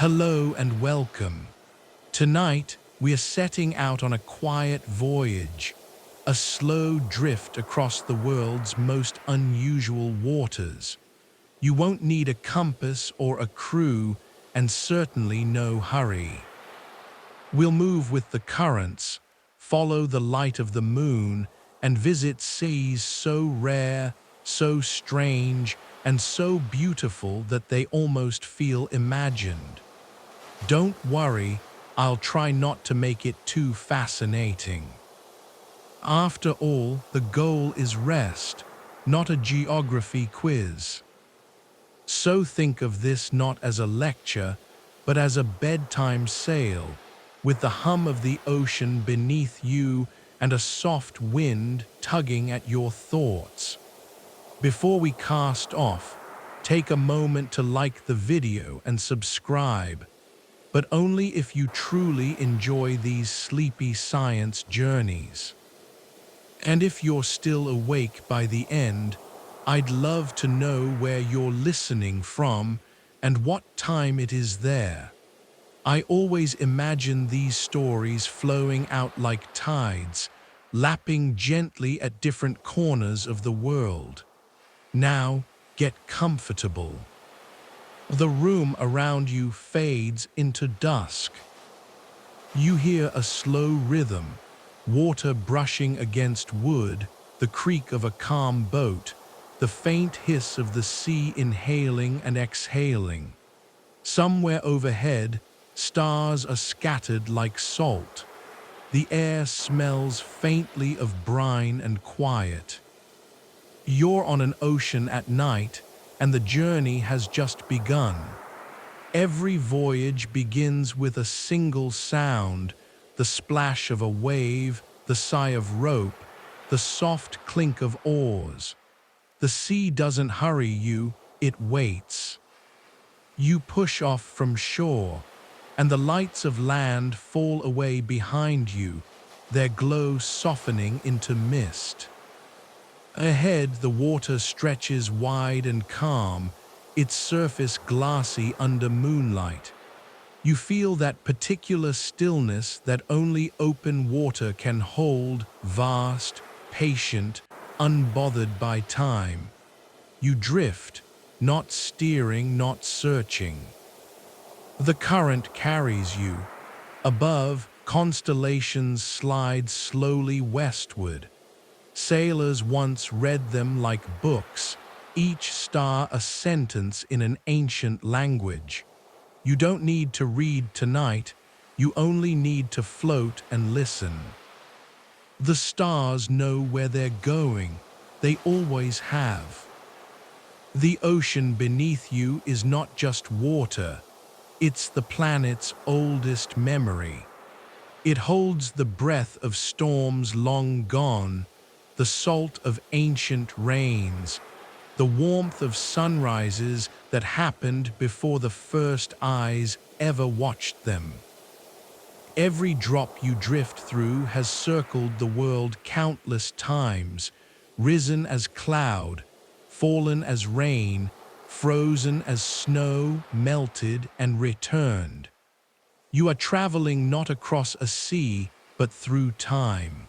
Hello and welcome. Tonight, we are setting out on a quiet voyage, a slow drift across the world's most unusual waters. You won't need a compass or a crew, and certainly no hurry. We'll move with the currents, follow the light of the moon, and visit seas so rare, so strange, and so beautiful that they almost feel imagined. Don't worry, I'll try not to make it too fascinating. After all, the goal is rest, not a geography quiz. So think of this not as a lecture, but as a bedtime sail, with the hum of the ocean beneath you and a soft wind tugging at your thoughts. Before we cast off, take a moment to like the video and subscribe, but only if you truly enjoy these sleepy science journeys. And if you're still awake by the end, I'd love to know where you're listening from and what time it is there. I always imagine these stories flowing out like tides, lapping gently at different corners of the world. Now, get comfortable. The room around you fades into dusk. You hear a slow rhythm, water brushing against wood, the creak of a calm boat, the faint hiss of the sea inhaling and exhaling. Somewhere overhead, stars are scattered like salt. The air smells faintly of brine and quiet. You're on an ocean at night, and the journey has just begun. Every voyage begins with a single sound, the splash of a wave, the sigh of rope, the soft clink of oars. The sea doesn't hurry you, it waits. You push off from shore, and the lights of land fall away behind you, their glow softening into mist. Ahead, the water stretches wide and calm, its surface glassy under moonlight. You feel that particular stillness that only open water can hold, vast, patient, unbothered by time. You drift, not steering, not searching. The current carries you. Above, constellations slide slowly westward. Sailors once read them like books, each star a sentence in an ancient language. You don't need to read tonight, you only need to float and listen. The stars know where they're going, they always have. The ocean beneath you is not just water, it's the planet's oldest memory. It holds the breath of storms long gone, the salt of ancient rains, the warmth of sunrises that happened before the first eyes ever watched them. Every drop you drift through has circled the world countless times, risen as cloud, fallen as rain, frozen as snow, melted and returned. You are traveling not across a sea, but through time.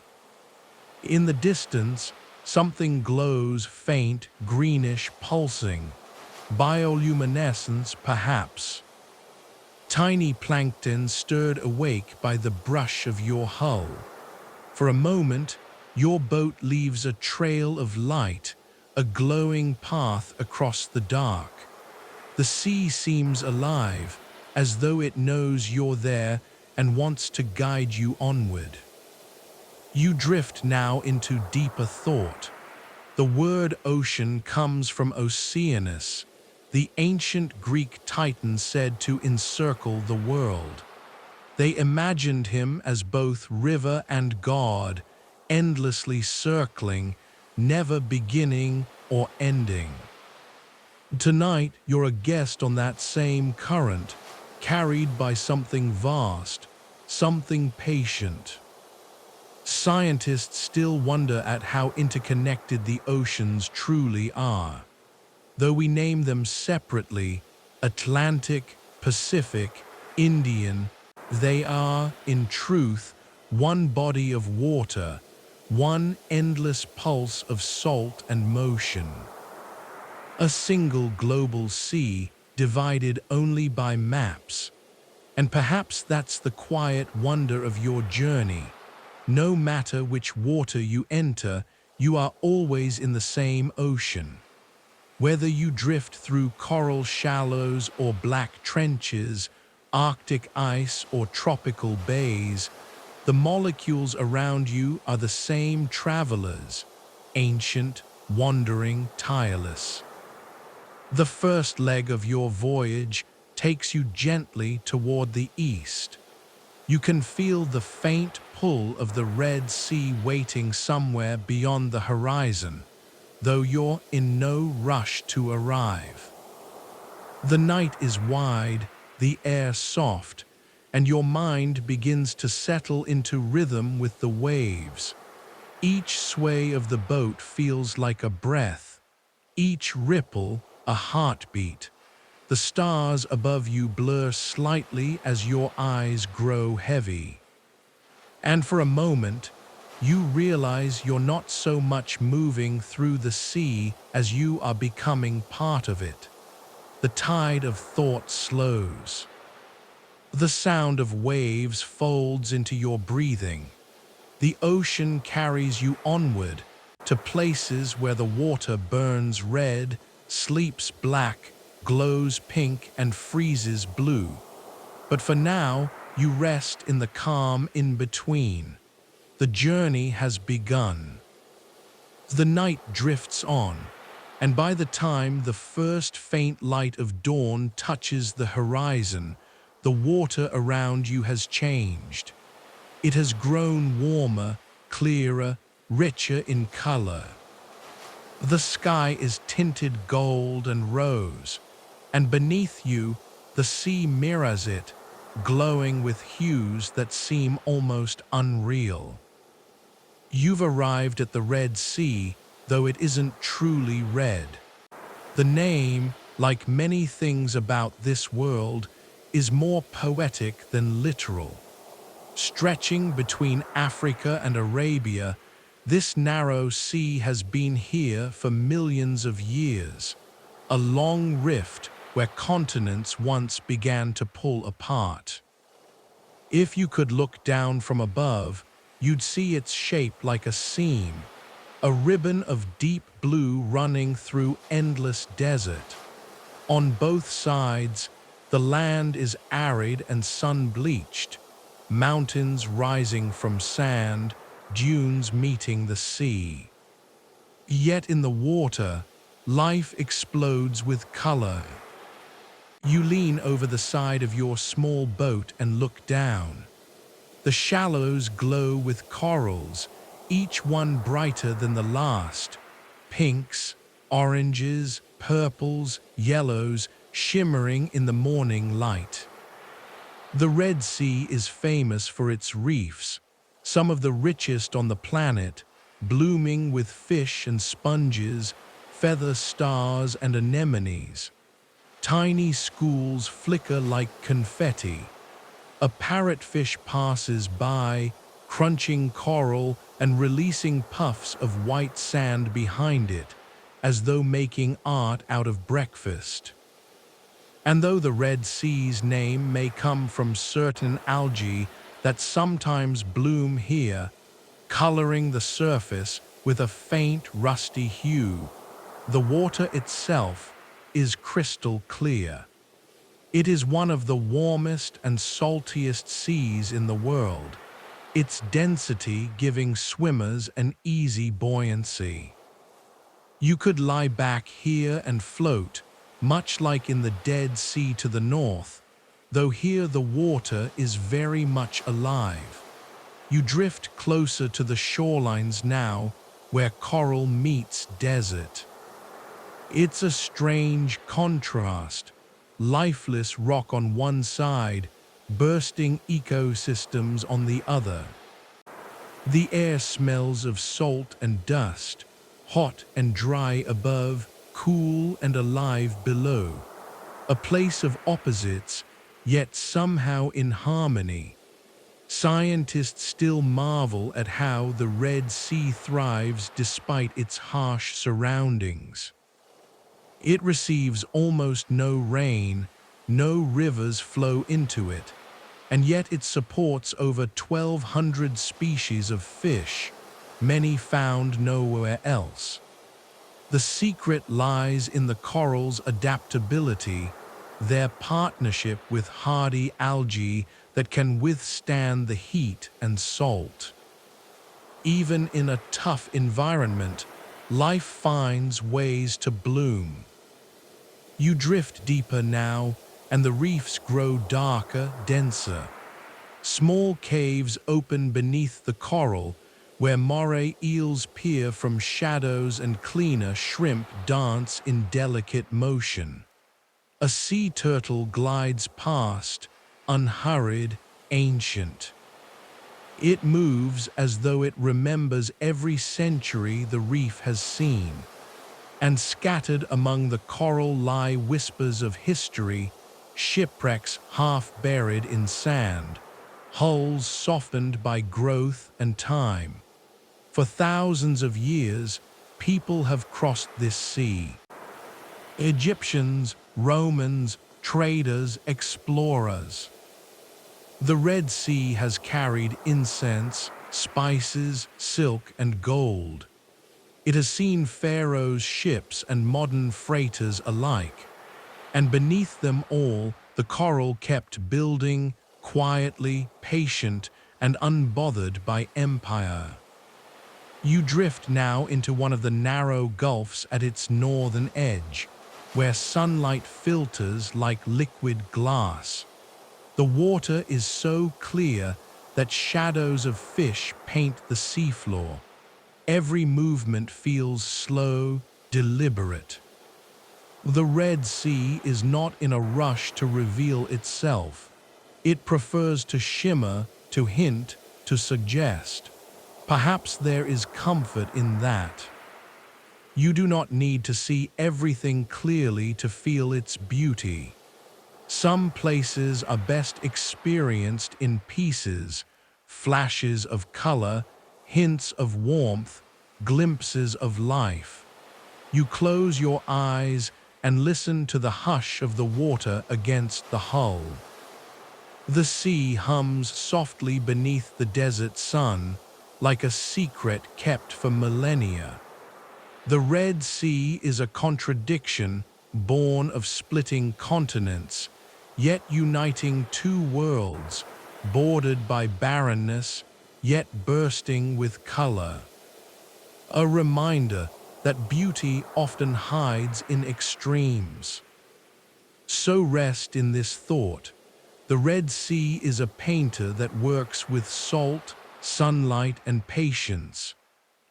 In the distance, something glows faint, greenish, pulsing. Bioluminescence, perhaps. Tiny plankton stirred awake by the brush of your hull. For a moment, your boat leaves a trail of light, a glowing path across the dark. The sea seems alive, as though it knows you're there and wants to guide you onward. You drift now into deeper thought. The word ocean comes from Oceanus, the ancient Greek titan said to encircle the world. They imagined him as both river and god, endlessly circling, never beginning or ending. Tonight, you're a guest on that same current, carried by something vast, something patient. Scientists still wonder at how interconnected the oceans truly are. Though we name them separately, Atlantic, Pacific, Indian. They are, in truth, one body of water, one endless pulse of salt and motion. A single global sea divided only by maps. And perhaps that's the quiet wonder of your journey. No matter which water you enter, you are always in the same ocean. Whether you drift through coral shallows or black trenches, Arctic ice or tropical bays, the molecules around you are the same travelers, ancient, wandering, tireless. The first leg of your voyage takes you gently toward the east. You can feel the faint pull of the Red Sea waiting somewhere beyond the horizon, though you're in no rush to arrive. The night is wide, the air soft, and your mind begins to settle into rhythm with the waves. Each sway of the boat feels like a breath, each ripple a heartbeat. The stars above you blur slightly as your eyes grow heavy. And for a moment, you realize you're not so much moving through the sea as you are becoming part of it. The tide of thought slows. The sound of waves folds into your breathing. The ocean carries you onward to places where the water burns red, sleeps black, glows pink, and freezes blue. But for now, you rest in the calm in between. The journey has begun. The night drifts on, and by the time the first faint light of dawn touches the horizon, the water around you has changed. It has grown warmer, clearer, richer in color. The sky is tinted gold and rose, and beneath you, the sea mirrors it, glowing with hues that seem almost unreal. You've arrived at the Red Sea, though it isn't truly red. The name, like many things about this world, is more poetic than literal. Stretching between Africa and Arabia, this narrow sea has been here for millions of years, a long rift where continents once began to pull apart. If you could look down from above, you'd see its shape like a seam, a ribbon of deep blue running through endless desert. On both sides, the land is arid and sun-bleached, mountains rising from sand, dunes meeting the sea. Yet in the water, life explodes with color. You lean over the side of your small boat and look down. The shallows glow with corals, each one brighter than the last. Pinks, oranges, purples, yellows, shimmering in the morning light. The Red Sea is famous for its reefs, some of the richest on the planet, blooming with fish and sponges, feather stars and anemones. Tiny schools flicker like confetti. A parrotfish passes by, crunching coral and releasing puffs of white sand behind it, as though making art out of breakfast. And though the Red Sea's name may come from certain algae that sometimes bloom here, coloring the surface with a faint rusty hue, the water itself is crystal clear. It is one of the warmest and saltiest seas in the world, its density giving swimmers an easy buoyancy. You could lie back here and float, much like in the Dead Sea to the north, though here the water is very much alive. You drift closer to the shorelines now, where coral meets desert. It's a strange contrast, lifeless rock on one side, bursting ecosystems on the other. The air smells of salt and dust, hot and dry above, cool and alive below. A place of opposites, yet somehow in harmony. Scientists still marvel at how the Red Sea thrives despite its harsh surroundings. It receives almost no rain, no rivers flow into it, and yet it supports over 1,200 species of fish, many found nowhere else. The secret lies in the coral's adaptability, their partnership with hardy algae that can withstand the heat and salt. Even in a tough environment, life finds ways to bloom. You drift deeper now, and the reefs grow darker, denser. Small caves open beneath the coral, where moray eels peer from shadows and cleaner shrimp dance in delicate motion. A sea turtle glides past, unhurried, ancient. It moves as though it remembers every century the reef has seen. And scattered among the coral lie whispers of history, shipwrecks half buried in sand, hulls softened by growth and time. For thousands of years, people have crossed this sea. Egyptians, Romans, traders, explorers. The Red Sea has carried incense, spices, silk, and gold. It has seen pharaohs' ships and modern freighters alike. And beneath them all, the coral kept building, quietly, patient, and unbothered by empire. You drift now into one of the narrow gulfs at its northern edge, where sunlight filters like liquid glass. The water is so clear that shadows of fish paint the seafloor. Every movement feels slow, deliberate. The Red Sea is not in a rush to reveal itself. It prefers to shimmer, to hint, to suggest. Perhaps there is comfort in that. You do not need to see everything clearly to feel its beauty. Some places are best experienced in pieces, flashes of color, hints of warmth, glimpses of life. You close your eyes and listen to the hush of the water against the hull. The sea hums softly beneath the desert sun, like a secret kept for millennia. The Red Sea is a contradiction born of splitting continents, yet uniting two worlds, bordered by barrenness, yet bursting with color. A reminder that beauty often hides in extremes. So rest in this thought. The Red Sea is a painter that works with salt, sunlight, and patience.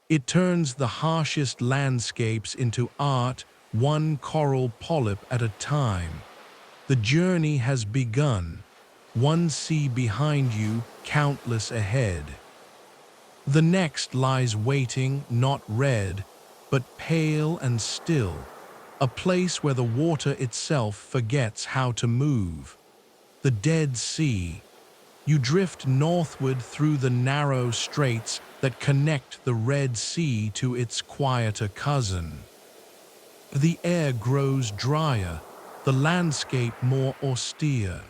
It turns the harshest landscapes into art, one coral polyp at a time. The journey has begun, one sea behind you, countless ahead. The next lies waiting, not red, but pale and still, a place where the water itself forgets how to move. The Dead Sea. You drift northward through the narrow straits that connect the Red Sea to its quieter cousin. The air grows drier, the landscape more austere.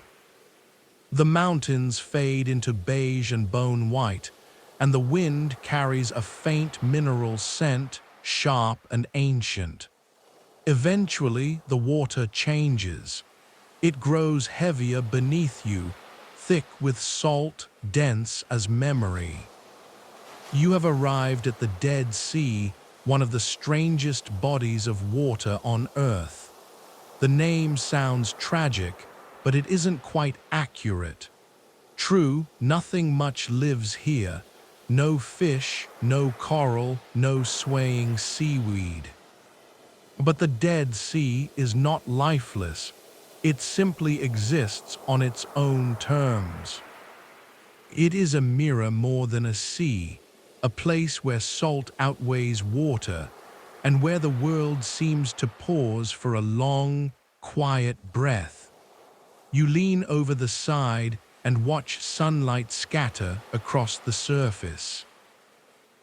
The mountains fade into beige and bone white, and the wind carries a faint mineral scent, sharp and ancient. Eventually, the water changes. It grows heavier beneath you, thick with salt, dense as memory. You have arrived at the Dead Sea, one of the strangest bodies of water on Earth. The name sounds tragic, but it isn't quite accurate. True, nothing much lives here. No fish, no coral, no swaying seaweed. But the Dead Sea is not lifeless. It simply exists on its own terms. It is a mirror more than a sea, a place where salt outweighs water, and where the world seems to pause for a long, quiet breath. You lean over the side and watch sunlight scatter across the surface.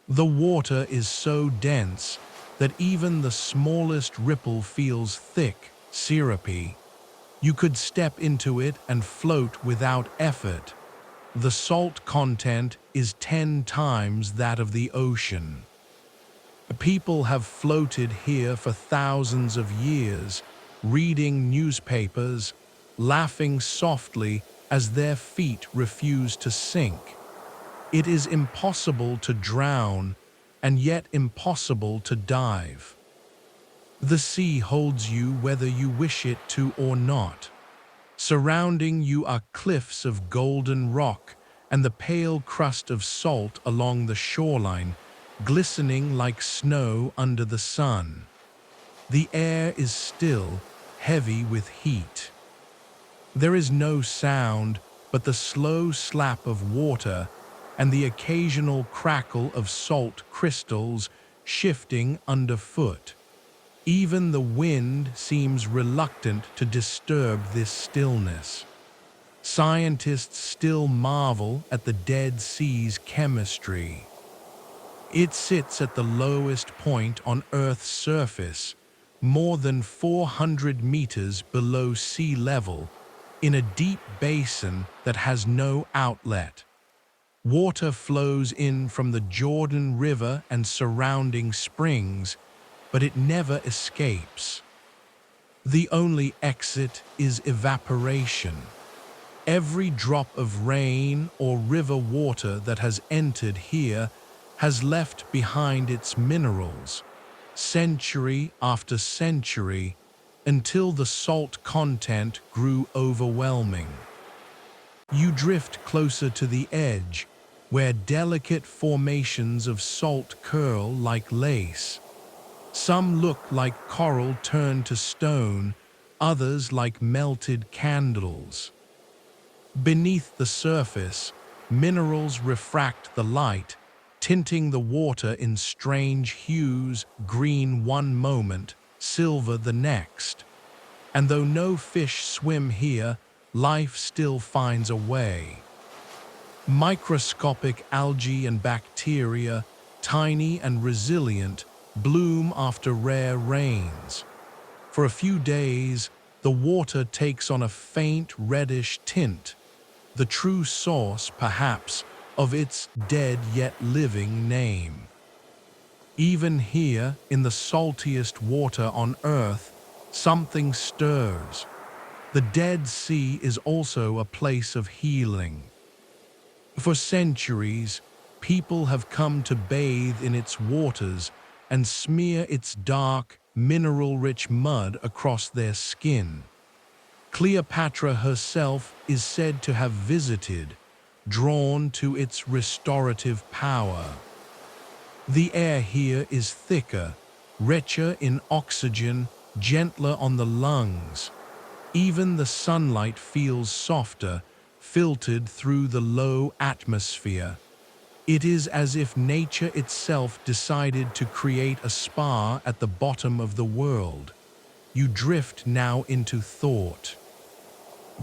The water is so dense that even the smallest ripple feels thick, syrupy. You could step into it and float without effort. The salt content is 10 times that of the ocean. People have floated here for thousands of years, reading newspapers, laughing softly as their feet refuse to sink. It is impossible to drown, and yet impossible to dive. The sea holds you whether you wish it to or not. Surrounding you are cliffs of golden rock and the pale crust of salt along the shoreline, glistening like snow under the sun. The air is still, heavy with heat. There is no sound but the slow slap of water and the occasional crackle of salt crystals shifting underfoot. Even the wind seems reluctant to disturb this stillness. Scientists still marvel at the Dead Sea's chemistry. It sits at the lowest point on Earth's surface, more than 400 meters below sea level, in a deep basin that has no outlet. Water flows in from the Jordan River and surrounding springs, but it never escapes. The only exit is evaporation. Every drop of rain or river water that has entered here has left behind its minerals, century after century, until the salt content grew overwhelming. You drift closer to the edge, where delicate formations of salt curl like lace. Some look like coral turned to stone, others like melted candles. Beneath the surface, minerals refract the light, tinting the water in strange hues, green one moment, silver the next. And though no fish swim here, life still finds a way. Microscopic algae and bacteria, tiny and resilient, bloom after rare rains. For a few days, the water takes on a faint reddish tint, the true source, perhaps, of its dead yet living name. Even here, in the saltiest water on Earth, something stirs. The Dead Sea is also a place of healing. For centuries, people have come to bathe in its waters and smear its dark, mineral-rich mud across their skin. Cleopatra herself is said to have visited, drawn to its restorative power. The air here is thicker, richer in oxygen, gentler on the lungs. Even the sunlight feels softer, filtered through the low atmosphere. It is as if nature itself decided to create a spa at the bottom of the world. You drift now into thought.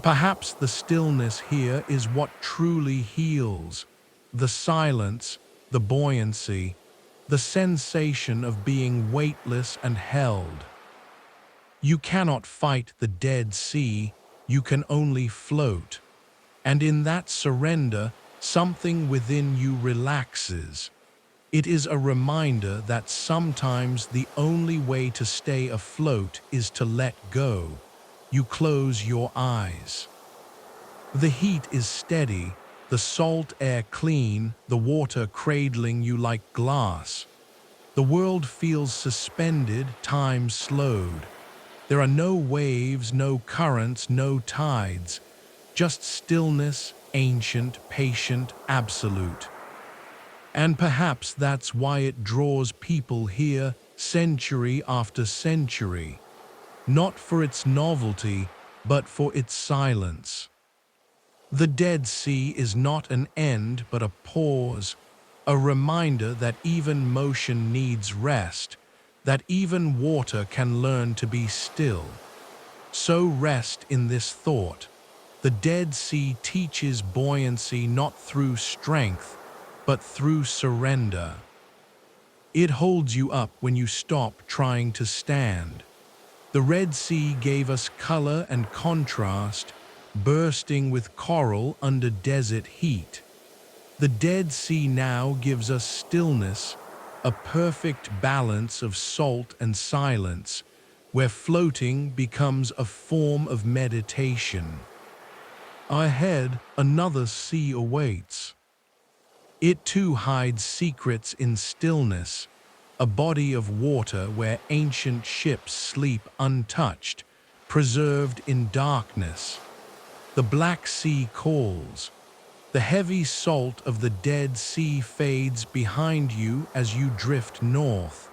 Perhaps the stillness here is what truly heals. The silence, the buoyancy, the sensation of being weightless and held. You cannot fight the Dead Sea, you can only float. And in that surrender, something within you relaxes. It is a reminder that sometimes the only way to stay afloat is to let go. You close your eyes. The heat is steady, the salt air clean, the water cradling you like glass. The world feels suspended, time slowed. There are no waves, no currents, no tides, just stillness, ancient, patient, absolute. And perhaps that's why it draws people here century after century. Not for its novelty, but for its silence. The Dead Sea is not an end, but a pause, a reminder that even motion needs rest, that even water can learn to be still. So rest in this thought. The Dead Sea teaches buoyancy not through strength, but through surrender. It holds you up when you stop trying to stand. The Red Sea gave us color and contrast, bursting with coral under desert heat. The Dead Sea now gives us stillness, a perfect balance of salt and silence, where floating becomes a form of meditation. Ahead, another sea awaits. It too hides secrets in stillness, a body of water where ancient ships sleep untouched, preserved in darkness. The Black Sea calls. The heavy salt of the Dead Sea fades behind you as you drift north,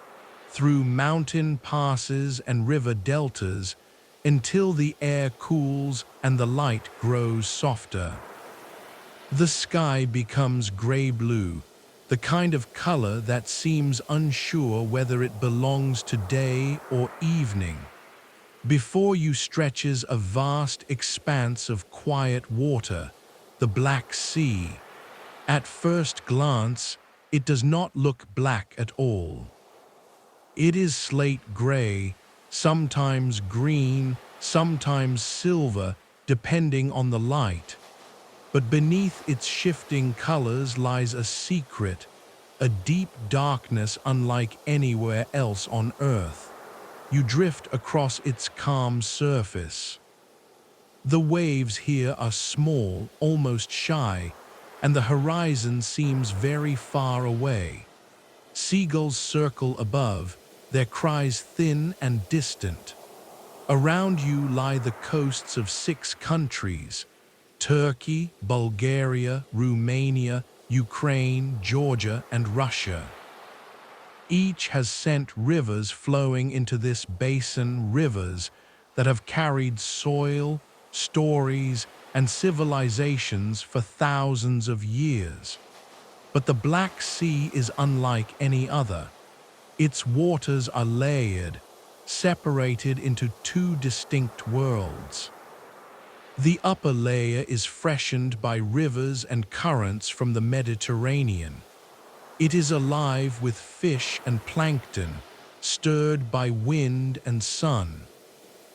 through mountain passes and river deltas, until the air cools and the light grows softer. The sky becomes gray-blue, the kind of color that seems unsure whether it belongs to day or evening. Before you stretches a vast expanse of quiet water, the Black Sea. At first glance, it does not look black at all. It is slate gray, sometimes green, sometimes silver, depending on the light. But beneath its shifting colors lies a secret, a deep darkness unlike anywhere else on Earth. You drift across its calm surface. The waves here are small, almost shy, and the horizon seems very far away. Seagulls circle above, their cries thin and distant. Around you lie the coasts of 6 countries: Turkey, Bulgaria, Romania, Ukraine, Georgia, and Russia. Each has sent rivers flowing into this basin, rivers that have carried soil, stories, and civilizations for thousands of years. But the Black Sea is unlike any other. Its waters are layered, separated into 2 distinct worlds. The upper layer is freshened by rivers and currents from the Mediterranean. It is alive with fish and plankton, stirred by wind and sun.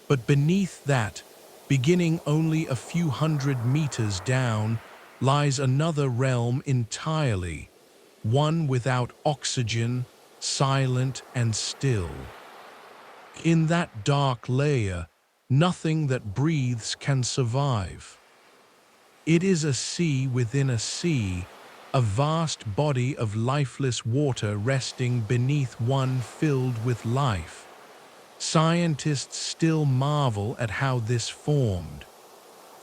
But beneath that, beginning only a few hundred meters down, lies another realm entirely, one without oxygen, silent and still. In that dark layer, nothing that breathes can survive. It is a sea within a sea, a vast body of lifeless water resting beneath one filled with life. Scientists still marvel at how this formed.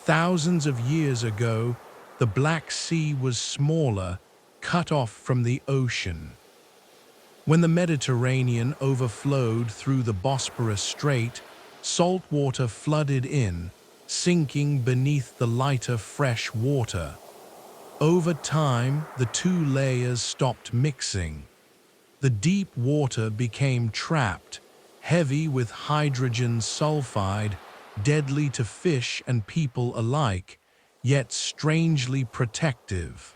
Thousands of years ago, the Black Sea was smaller, cut off from the ocean. When the Mediterranean overflowed through the Bosporus Strait, salt water flooded in, sinking beneath the lighter fresh water. Over time, the 2 layers stopped mixing. The deep water became trapped, heavy with hydrogen sulfide, deadly to fish and people alike, yet strangely protective.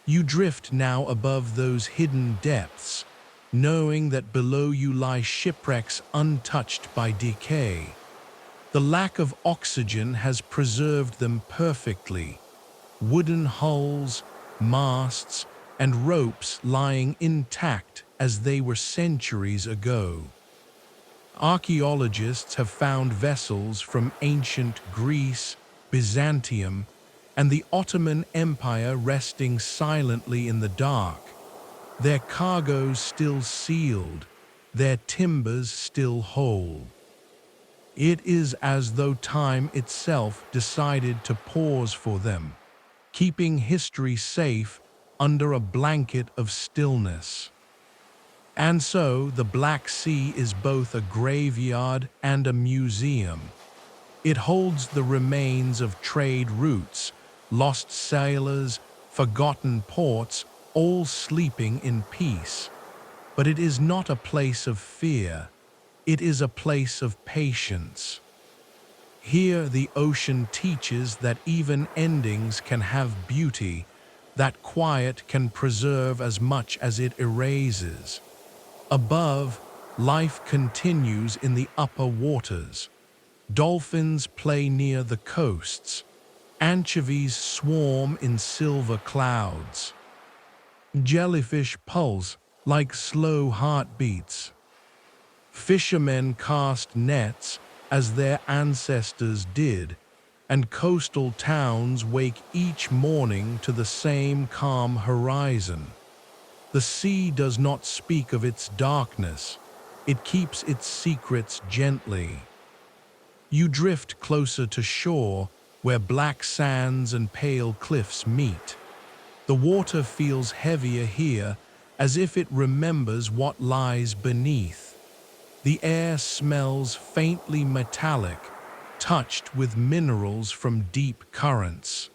You drift now above those hidden depths, knowing that below you lie shipwrecks untouched by decay. The lack of oxygen has preserved them perfectly. Wooden hulls, masts, and ropes lying intact as they were centuries ago. Archaeologists have found vessels from ancient Greece, Byzantium, and the Ottoman Empire resting silently in the dark, their cargoes still sealed, their timbers still whole. It is as though time itself decided to pause for them, keeping history safe under a blanket of stillness. And so the Black Sea is both a graveyard and a museum. It holds the remains of trade routes, lost sailors, forgotten ports, all sleeping in peace. But it is not a place of fear. It is a place of patience. Here the ocean teaches that even endings can have beauty, that quiet can preserve as much as it erases. Above, life continues in the upper waters. Dolphins play near the coasts. Anchovies swarm in silver clouds. Jellyfish pulse like slow heartbeats. Fishermen cast nets as their ancestors did, and coastal towns wake each morning to the same calm horizon. The sea does not speak of its darkness, it keeps its secrets gently. You drift closer to shore, where black sands and pale cliffs meet. The water feels heavier here, as if it remembers what lies beneath. The air smells faintly metallic, touched with minerals from deep currents.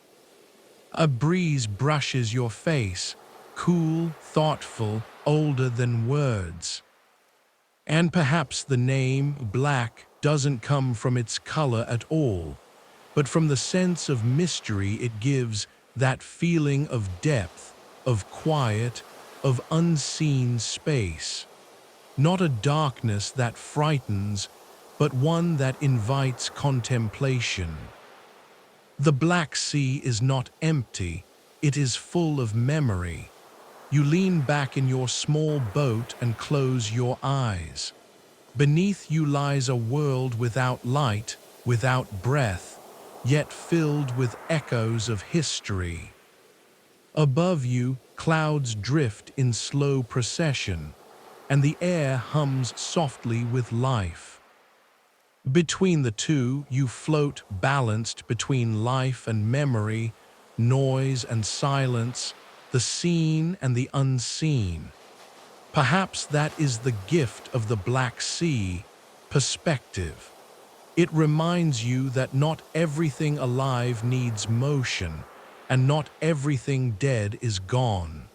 A breeze brushes your face, cool, thoughtful, older than words. And perhaps the name, black, doesn't come from its color at all, but from the sense of mystery it gives, that feeling of depth, of quiet, of unseen space. Not a darkness that frightens, but one that invites contemplation. The Black Sea is not empty, it is full of memory. You lean back in your small boat and close your eyes. Beneath you lies a world without light, without breath, yet filled with echoes of history. Above you, clouds drift in slow procession, and the air hums softly with life. Between the two, you float balanced between life and memory, noise and silence, the seen and the unseen. Perhaps that is the gift of the Black Sea, perspective. It reminds you that not everything alive needs motion, and not everything dead is gone.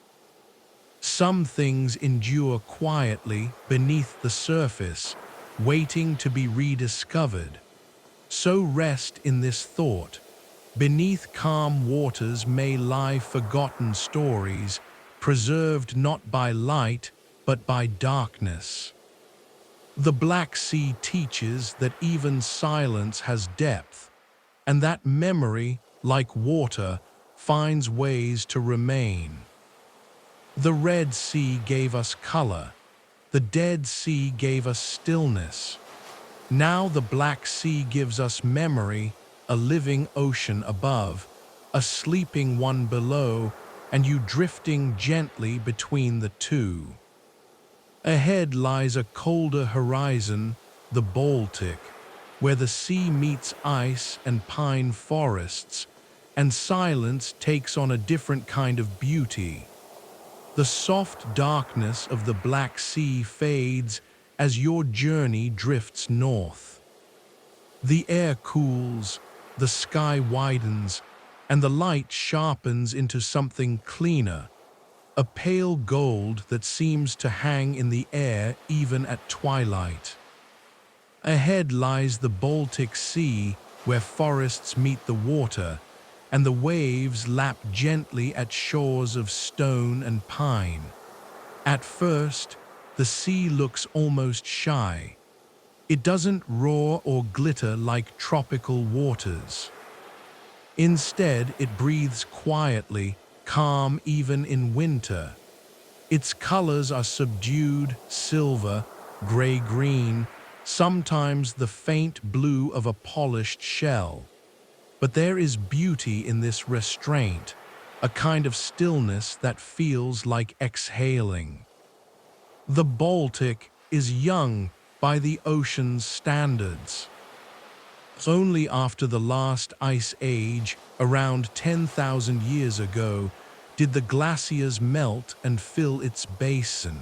Some things endure quietly beneath the surface, waiting to be rediscovered. So rest in this thought. Beneath calm waters may lie forgotten stories, preserved not by light, but by darkness. The Black Sea teaches that even silence has depth, and that memory, like water, finds ways to remain. The Red Sea gave us color. The Dead Sea gave us stillness. Now the Black Sea gives us memory, a living ocean above, a sleeping one below, and you drifting gently between the two. Ahead lies a colder horizon, the Baltic, where the sea meets ice and pine forests, and silence takes on a different kind of beauty. The soft darkness of the Black Sea fades as your journey drifts north. The air cools, the sky widens, and the light sharpens into something cleaner, a pale gold that seems to hang in the air even at twilight. Ahead lies the Baltic Sea, where forests meet the water, and the waves lap gently at shores of stone and pine. At first, the sea looks almost shy. It doesn't roar or glitter like tropical waters. Instead, it breathes quietly, calm even in winter. Its colors are subdued, silver, gray-green, sometimes the faint blue of a polished shell. But there is beauty in this restraint, a kind of stillness that feels like exhaling. The Baltic is young by the ocean's standards. Only after the last ice age, around 10,000 years ago, did the glaciers melt and fill its basin.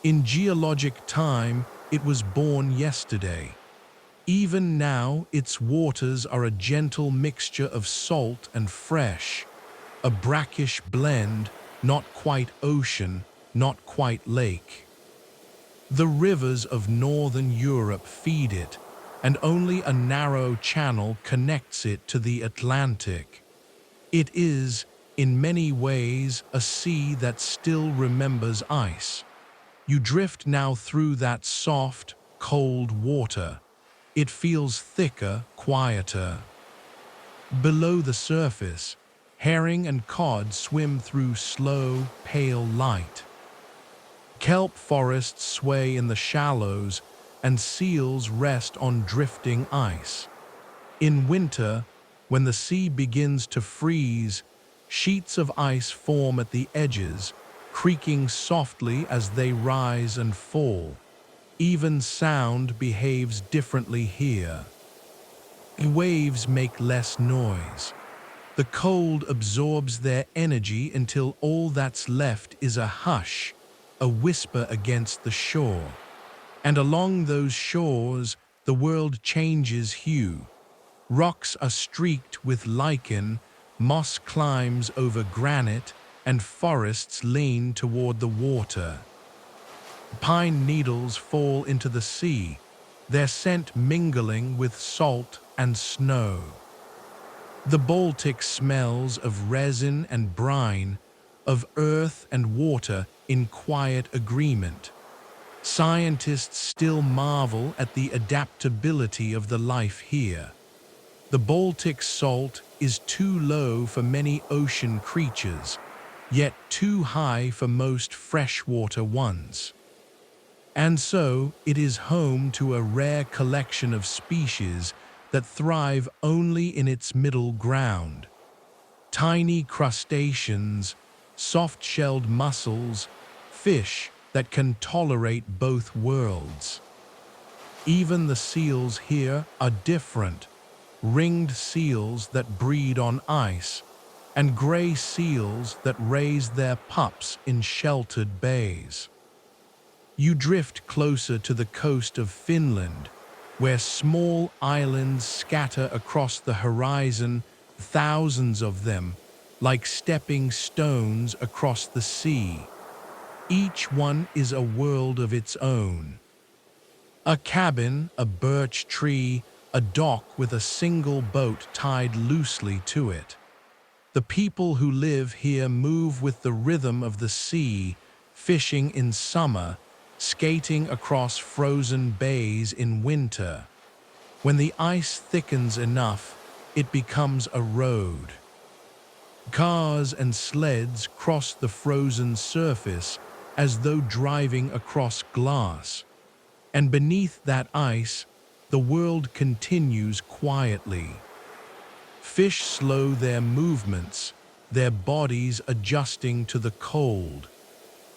In geologic time, it was born yesterday. Even now, its waters are a gentle mixture of salt and fresh, a brackish blend, not quite ocean, not quite lake. The rivers of northern Europe feed it, and only a narrow channel connects it to the Atlantic. It is, in many ways, a sea that still remembers ice. You drift now through that soft, cold water. It feels thicker, quieter. Below the surface, herring and cod swim through slow, pale light. Kelp forests sway in the shallows, and seals rest on drifting ice. In winter, when the sea begins to freeze, sheets of ice form at the edges, creaking softly as they rise and fall. Even sound behaves differently here. Waves make less noise. The cold absorbs their energy until all that's left is a hush, a whisper against the shore. And along those shores, the world changes hue. Rocks are streaked with lichen, moss climbs over granite, and forests lean toward the water. Pine needles fall into the sea, their scent mingling with salt and snow. The Baltic smells of resin and brine, of earth and water in quiet agreement. Scientists still marvel at the adaptability of the life here. The Baltic salt is too low for many ocean creatures, yet too high for most freshwater ones. And so it is home to a rare collection of species that thrive only in its middle ground. Tiny crustaceans, soft-shelled mussels, fish that can tolerate both worlds. Even the seals here are different. Ringed seals that breed on ice, and gray seals that raise their pups in sheltered bays. You drift closer to the coast of Finland, where small islands scatter across the horizon, thousands of them, like stepping stones across the sea. Each one is a world of its own. A cabin, a birch tree, a dock with a single boat tied loosely to it. The people who live here move with the rhythm of the sea, fishing in summer, skating across frozen bays in winter. When the ice thickens enough, it becomes a road. Cars and sleds cross the frozen surface as though driving across glass. And beneath that ice, the world continues quietly. Fish slow their movements, their bodies adjusting to the cold.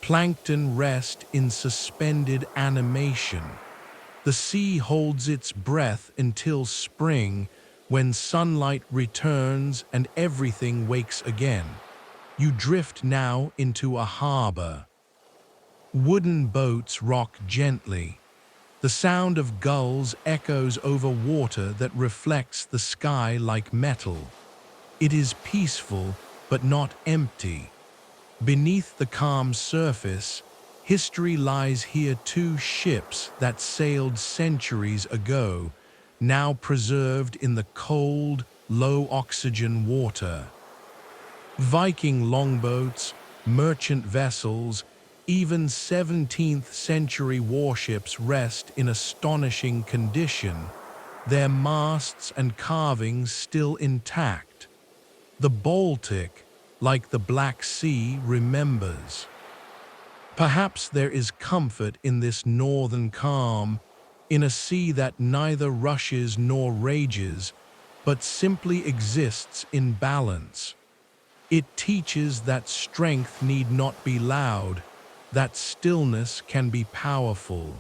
Plankton rest in suspended animation. The sea holds its breath until spring, when sunlight returns and everything wakes again. You drift now into a harbor. Wooden boats rock gently. The sound of gulls echoes over water that reflects the sky like metal. It is peaceful, but not empty. Beneath the calm surface, history lies here. Two ships that sailed centuries ago, now preserved in the cold, low-oxygen water. Viking longboats, merchant vessels, even 17th-century warships rest in astonishing condition, their masts and carvings still intact. The Baltic, like the Black Sea, remembers. Perhaps there is comfort in this northern calm, in a sea that neither rushes nor rages, but simply exists in balance. It teaches that strength need not be loud, that stillness can be powerful.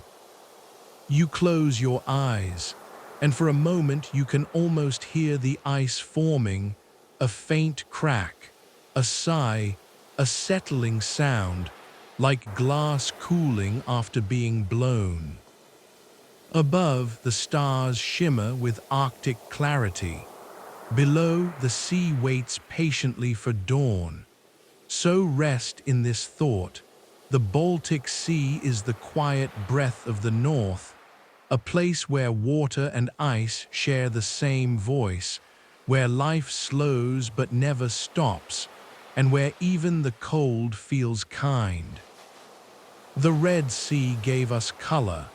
You close your eyes, and for a moment you can almost hear the ice forming, a faint crack, a sigh, a settling sound, like glass cooling after being blown. Above, the stars shimmer with Arctic clarity. Below, the sea waits patiently for dawn. So rest in this thought. The Baltic Sea is the quiet breath of the north, a place where water and ice share the same voice, where life slows but never stops, and where even the cold feels kind. The Red Sea gave us color,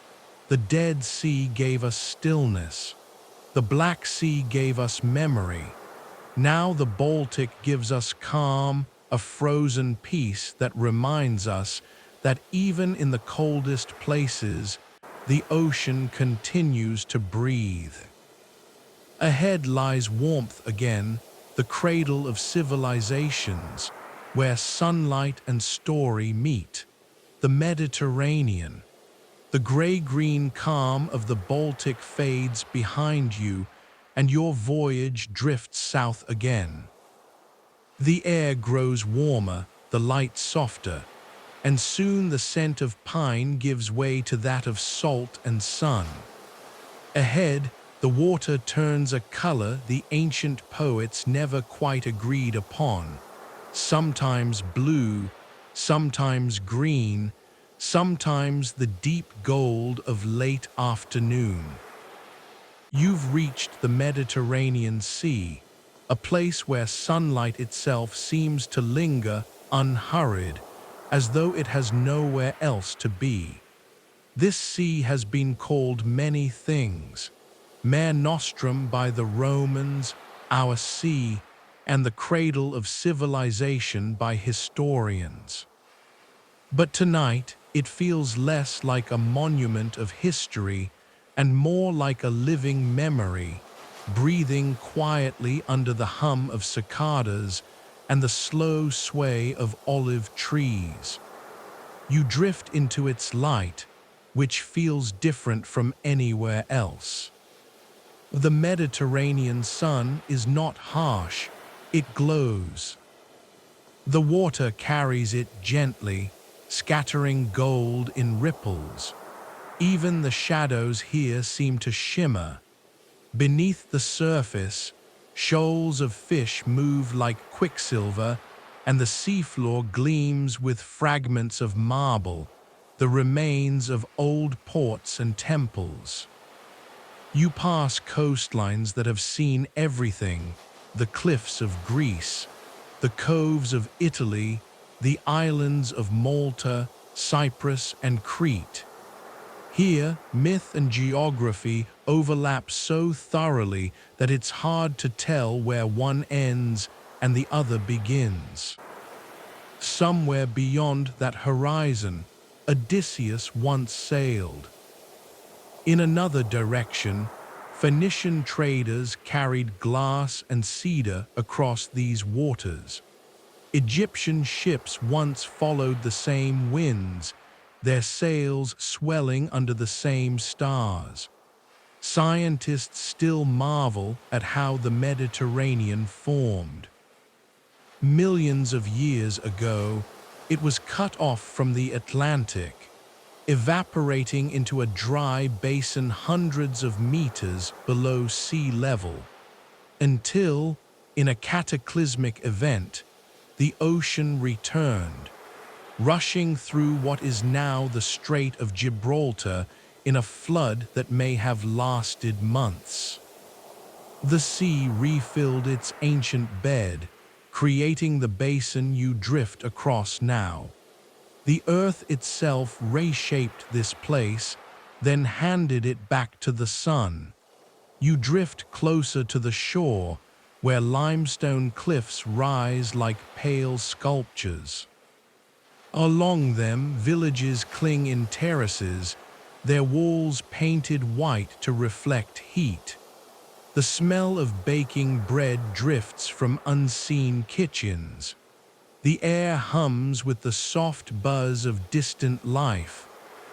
the Dead Sea gave us stillness, the Black Sea gave us memory. Now the Baltic gives us calm, a frozen peace that reminds us that even in the coldest places, the ocean continues to breathe. Ahead lies warmth again, the cradle of civilizations, where sunlight and story meet. The Mediterranean. The gray-green calm of the Baltic fades behind you, and your voyage drifts south again. The air grows warmer, the light softer, and soon the scent of pine gives way to that of salt and sun. Ahead, the water turns a color the ancient poets never quite agreed upon, sometimes blue, sometimes green, sometimes the deep gold of late afternoon. You've reached the Mediterranean Sea, a place where sunlight itself seems to linger unhurried, as though it has nowhere else to be. This sea has been called many things: Mare Nostrum by the Romans, our sea, and the cradle of civilization by historians. But tonight, it feels less like a monument of history and more like a living memory, breathing quietly under the hum of cicadas and the slow sway of olive trees. You drift into its light, which feels different from anywhere else. The Mediterranean sun is not harsh, it glows. The water carries it gently, scattering gold in ripples. Even the shadows here seem to shimmer. Beneath the surface, shoals of fish move like quicksilver, and the seafloor gleams with fragments of marble, the remains of old ports and temples. You pass coastlines that have seen everything: the cliffs of Greece, the coves of Italy, the islands of Malta, Cyprus, and Crete. Here, myth and geography overlap so thoroughly that it's hard to tell where one ends and the other begins. Somewhere beyond that horizon, Odysseus once sailed. In another direction, Phoenician traders carried glass and cedar across these waters. Egyptian ships once followed the same winds, their sails swelling under the same stars. Scientists still marvel at how the Mediterranean formed. Millions of years ago, it was cut off from the Atlantic, evaporating into a dry basin hundreds of meters below sea level, until, in a cataclysmic event, the ocean returned, rushing through what is now the Strait of Gibraltar in a flood that may have lasted months. The sea refilled its ancient bed, creating the basin you drift across now. The earth itself reshaped this place, then handed it back to the sun. You drift closer to the shore, where limestone cliffs rise like pale sculptures. Along them, villages cling in terraces, their walls painted white to reflect heat. The smell of baking bread drifts from unseen kitchens. The air hums with the soft buzz of distant life: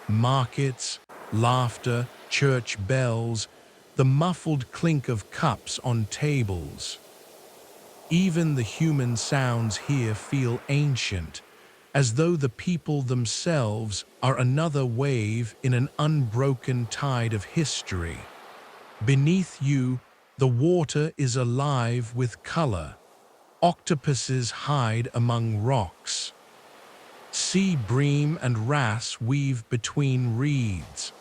markets, laughter, church bells, the muffled clink of cups on tables. Even the human sounds here feel ancient, as though the people themselves are another wave in an unbroken tide of history. Beneath you, the water is alive with color. Octopuses hide among rocks. Sea bream and wrasse weave between reeds.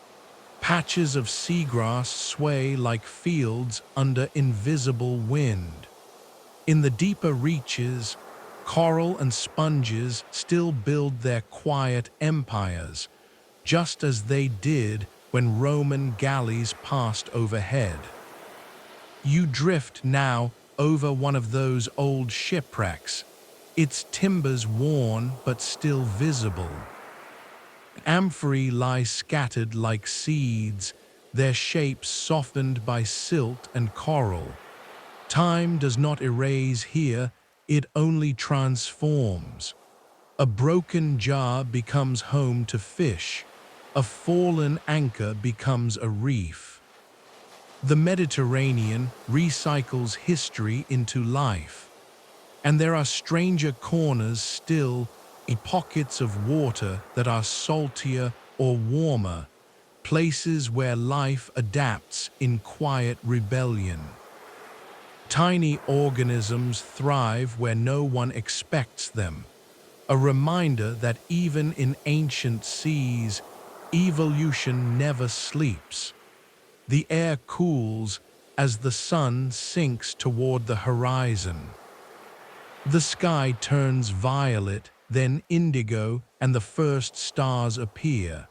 Patches of seagrass sway like fields under invisible wind. In the deeper reaches, coral and sponges still build their quiet empires, just as they did when Roman galleys passed overhead. You drift now over one of those old shipwrecks, its timbers worn but still visible. Amphorae lie scattered like seeds, their shapes softened by silt and coral. Time does not erase here, it only transforms. A broken jar becomes home to fish. A fallen anchor becomes a reef. The Mediterranean recycles history into life. And there are stranger corners still, pockets of water that are saltier or warmer, places where life adapts in quiet rebellion. Tiny organisms thrive where no one expects them, a reminder that even in ancient seas, evolution never sleeps. The air cools as the sun sinks toward the horizon. The sky turns violet, then indigo, and the first stars appear.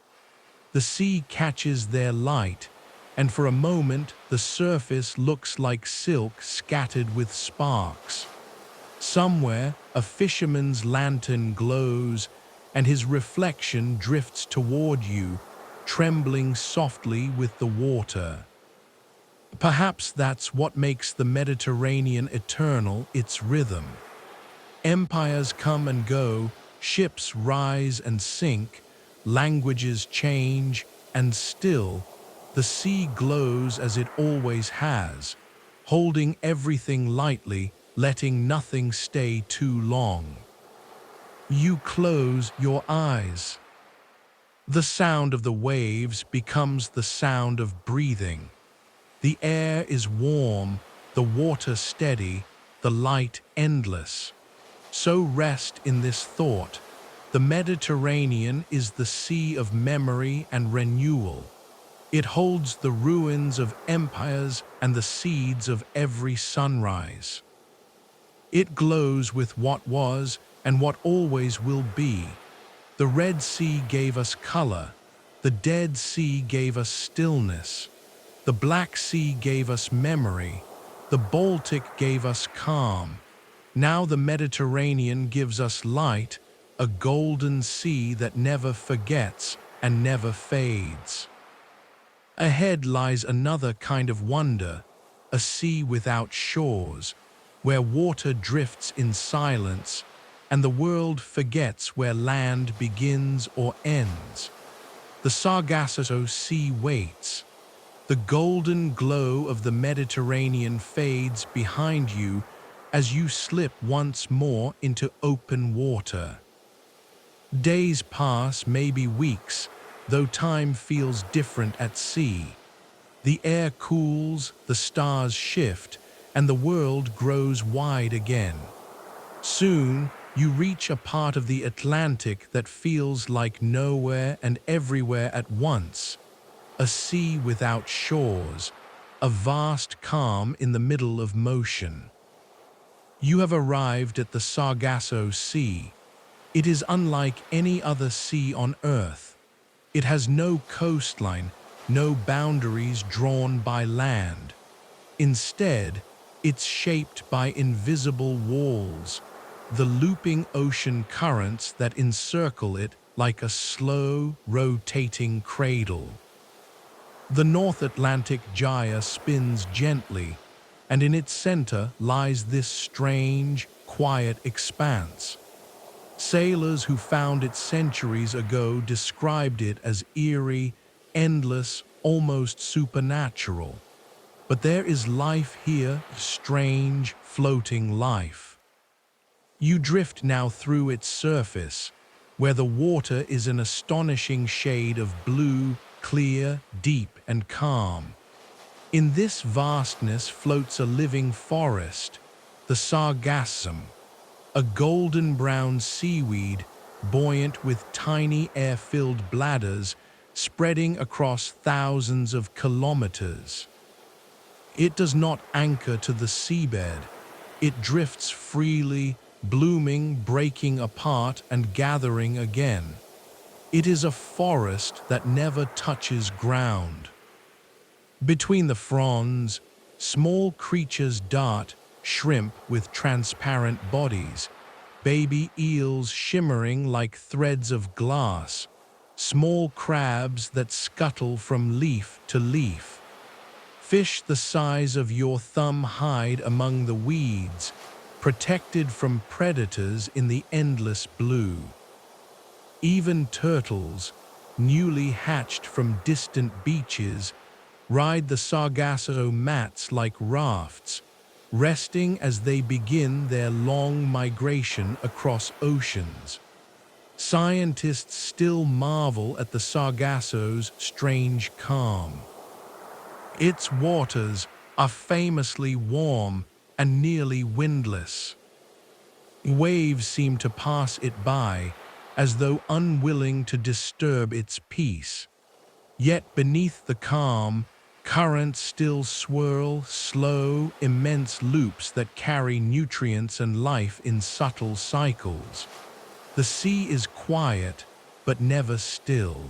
The sea catches their light, and for a moment the surface looks like silk scattered with sparks. Somewhere a fisherman's lantern glows, and his reflection drifts toward you, trembling softly with the water. Perhaps that's what makes the Mediterranean eternal, its rhythm. Empires come and go, ships rise and sink, languages change, and still, the sea glows as it always has, holding everything lightly, letting nothing stay too long. You close your eyes. The sound of the waves becomes the sound of breathing. The air is warm, the water steady, the light endless. So rest in this thought. The Mediterranean is the sea of memory and renewal. It holds the ruins of empires and the seeds of every sunrise. It glows with what was and what always will be. The Red Sea gave us color. The Dead Sea gave us stillness. The Black Sea gave us memory. The Baltic gave us calm. Now the Mediterranean gives us light, a golden sea that never forgets and never fades. Ahead lies another kind of wonder, a sea without shores, where water drifts in silence and the world forgets where land begins or ends. The Sargasso Sea waits. The golden glow of the Mediterranean fades behind you as you slip once more into open water. Days pass, maybe weeks, though time feels different at sea. The air cools, the stars shift, and the world grows wide again. Soon, you reach a part of the Atlantic that feels like nowhere and everywhere at once. A sea without shores, a vast calm in the middle of motion. You have arrived at the Sargasso Sea. It is unlike any other sea on Earth. It has no coastline, no boundaries drawn by land. Instead, it's shaped by invisible walls, the looping ocean currents that encircle it like a slow, rotating cradle. The North Atlantic gyre spins gently, and in its center lies this strange, quiet expanse. Sailors who found it centuries ago described it as eerie, endless, almost supernatural. But there is life here, strange, floating life. You drift now through its surface, where the water is an astonishing shade of blue, clear, deep, and calm. In this vastness floats a living forest, the sargassum, a golden brown seaweed buoyant with tiny air-filled bladders spreading across thousands of kilometers. It does not anchor to the seabed. It drifts freely, blooming, breaking apart, and gathering again. It is a forest that never touches ground. Between the fronds, small creatures dart, shrimp with transparent bodies, baby eels shimmering like threads of glass, small crabs that scuttle from leaf to leaf. Fish the size of your thumb hide among the weeds, protected from predators in the endless blue. Even turtles, newly hatched from distant beaches, ride the Sargasso mats like rafts, resting as they begin their long migration across oceans. Scientists still marvel at the Sargasso's strange calm. Its waters are famously warm and nearly windless. Waves seem to pass it by, as though unwilling to disturb its peace. Yet beneath the calm, currents still swirl, slow, immense loops that carry nutrients and life in subtle cycles. The sea is quiet, but never still.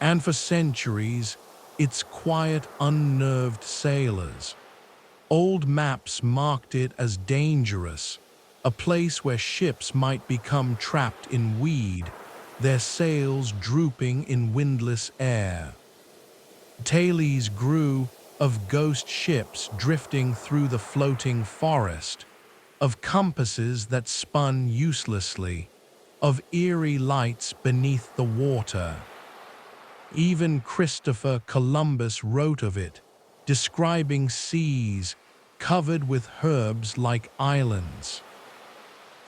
And for centuries, its quiet, unnerved sailors. Old maps marked it as dangerous, a place where ships might become trapped in weed, their sails drooping in windless air. Tales grew of ghost ships drifting through the floating forest, of compasses that spun uselessly, of eerie lights beneath the water. Even Christopher Columbus wrote of it, describing seas covered with herbs like islands.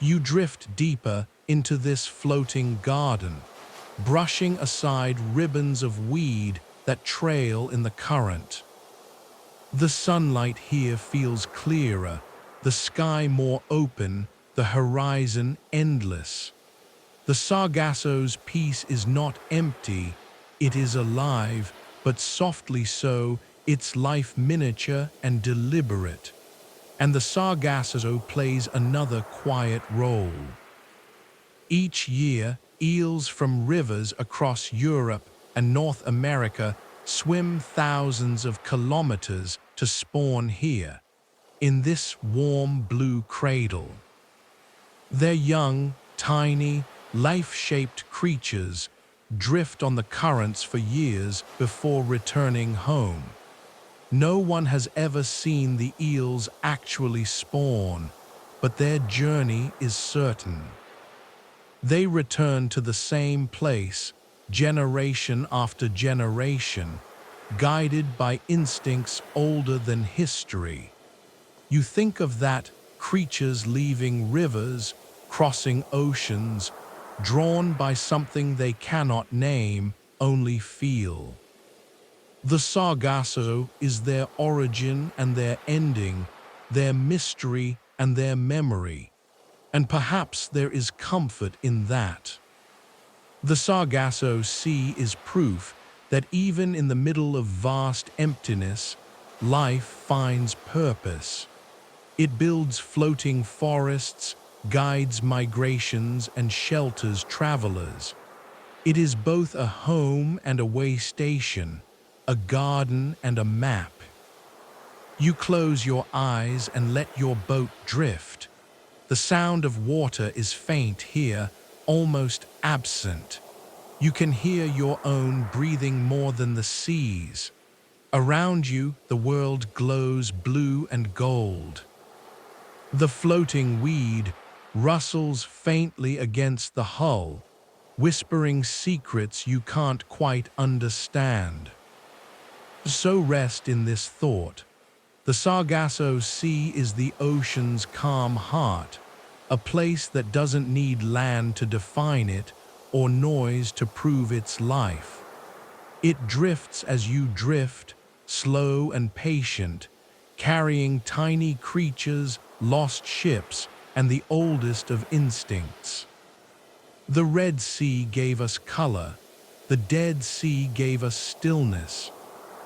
You drift deeper into this floating garden, brushing aside ribbons of weed that trail in the current. The sunlight here feels clearer, the sky more open, the horizon endless. The Sargasso's peace is not empty, it is alive, but softly so, its life miniature and deliberate. And the Sargasso plays another quiet role. Each year, eels from rivers across Europe and North America swim thousands of kilometers to spawn here, in this warm blue cradle. Their young, tiny, life-shaped creatures drift on the currents for years before returning home. No one has ever seen the eels actually spawn, but their journey is certain. They return to the same place, generation after generation, guided by instincts older than history. You think of that, creatures leaving rivers, crossing oceans, drawn by something they cannot name, only feel. The Sargasso is their origin and their ending, their mystery and their memory, and perhaps there is comfort in that. The Sargasso Sea is proof that even in the middle of vast emptiness, life finds purpose. It builds floating forests, guides migrations, and shelters travelers. It is both a home and a way station, a garden and a map. You close your eyes and let your boat drift. The sound of water is faint here, almost absent. You can hear your own breathing more than the seas. Around you, the world glows blue and gold. The floating weed rustles faintly against the hull, whispering secrets you can't quite understand. So rest in this thought. The Sargasso Sea is the ocean's calm heart, a place that doesn't need land to define it or noise to prove its life. It drifts as you drift, slow and patient, carrying tiny creatures, lost ships, and the oldest of instincts. The Red Sea gave us color, The Dead Sea gave us stillness.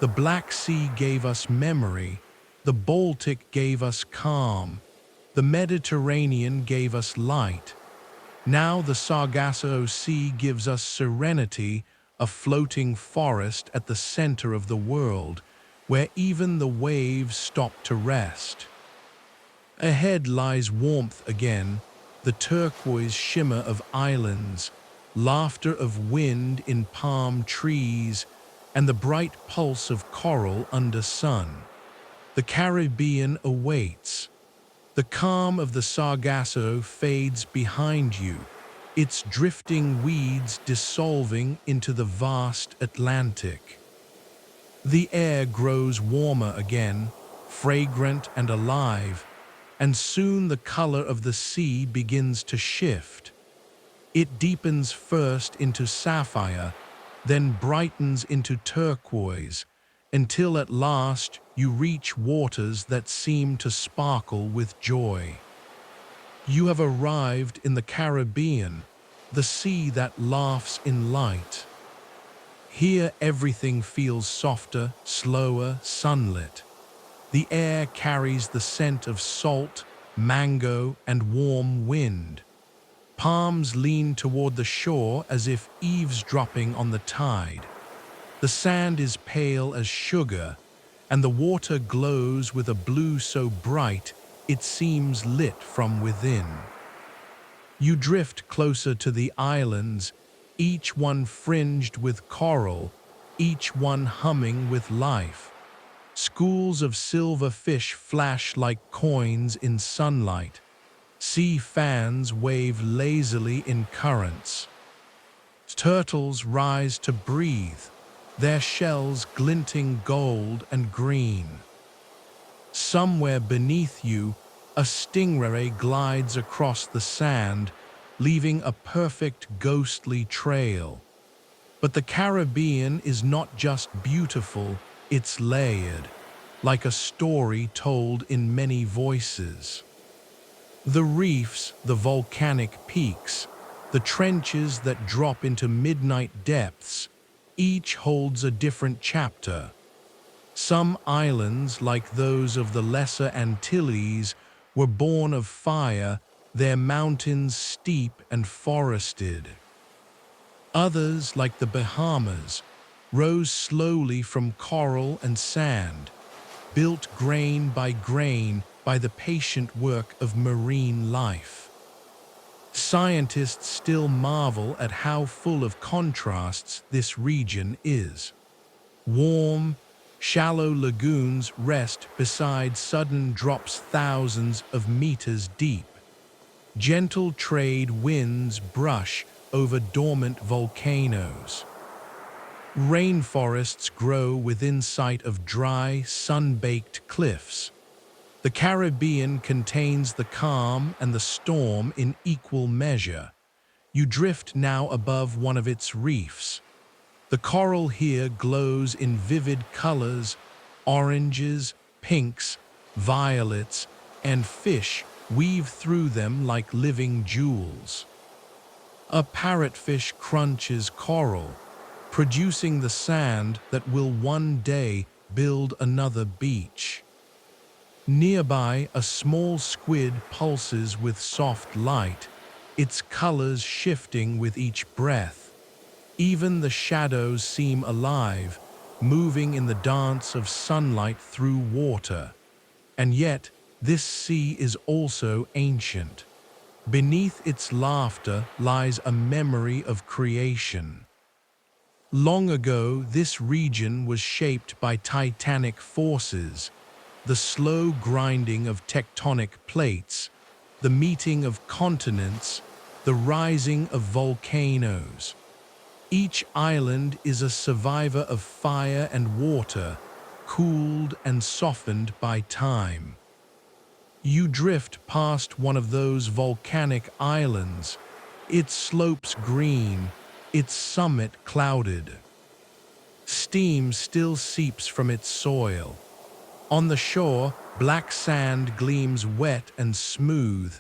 The Black Sea gave us memory. The Baltic gave us calm. The Mediterranean gave us light. Now the Sargasso Sea gives us serenity, a floating forest at the center of the world, where even the waves stop to rest. Ahead lies warmth again, the turquoise shimmer of islands, laughter of wind in palm trees, and the bright pulse of coral under sun. The Caribbean awaits. The calm of the Sargasso fades behind you, its drifting weeds dissolving into the vast Atlantic. The air grows warmer again, fragrant and alive, and soon the color of the sea begins to shift. It deepens first into sapphire, then brightens into turquoise, until at last you reach waters that seem to sparkle with joy. You have arrived in the Caribbean, the sea that laughs in light. Here everything feels softer, slower, sunlit. The air carries the scent of salt, mango, and warm wind. Palms lean toward the shore as if eavesdropping on the tide. The sand is pale as sugar, and the water glows with a blue so bright it seems lit from within. You drift closer to the islands, each one fringed with coral, each one humming with life. Schools of silver fish flash like coins in sunlight. Sea fans wave lazily in currents. Turtles rise to breathe, their shells glinting gold and green. Somewhere beneath you, a stingray glides across the sand, leaving a perfect ghostly trail. But the Caribbean is not just beautiful, it's layered, like a story told in many voices. The reefs, the volcanic peaks, the trenches that drop into midnight depths, each holds a different chapter. Some islands, like those of the Lesser Antilles, were born of fire, their mountains steep and forested. Others, like the Bahamas, rose slowly from coral and sand, built grain by grain by the patient work of marine life. Scientists still marvel at how full of contrasts this region is. Warm, shallow lagoons rest beside sudden drops thousands of meters deep. Gentle trade winds brush over dormant volcanoes. Rainforests grow within sight of dry, sun-baked cliffs. The Caribbean contains the calm and the storm in equal measure. You drift now above one of its reefs. The coral here glows in vivid colors, oranges, pinks, violets, and fish weave through them like living jewels. A parrotfish crunches coral, producing the sand that will one day build another beach. Nearby, a small squid pulses with soft light, its colors shifting with each breath. Even the shadows seem alive, moving in the dance of sunlight through water. And yet, this sea is also ancient. Beneath its laughter lies a memory of creation. Long ago, this region was shaped by titanic forces, the slow grinding of tectonic plates, the meeting of continents, the rising of volcanoes. Each island is a survivor of fire and water, cooled and softened by time. You drift past one of those volcanic islands, its slopes green, its summit clouded. Steam still seeps from its soil. On the shore, black sand gleams wet and smooth,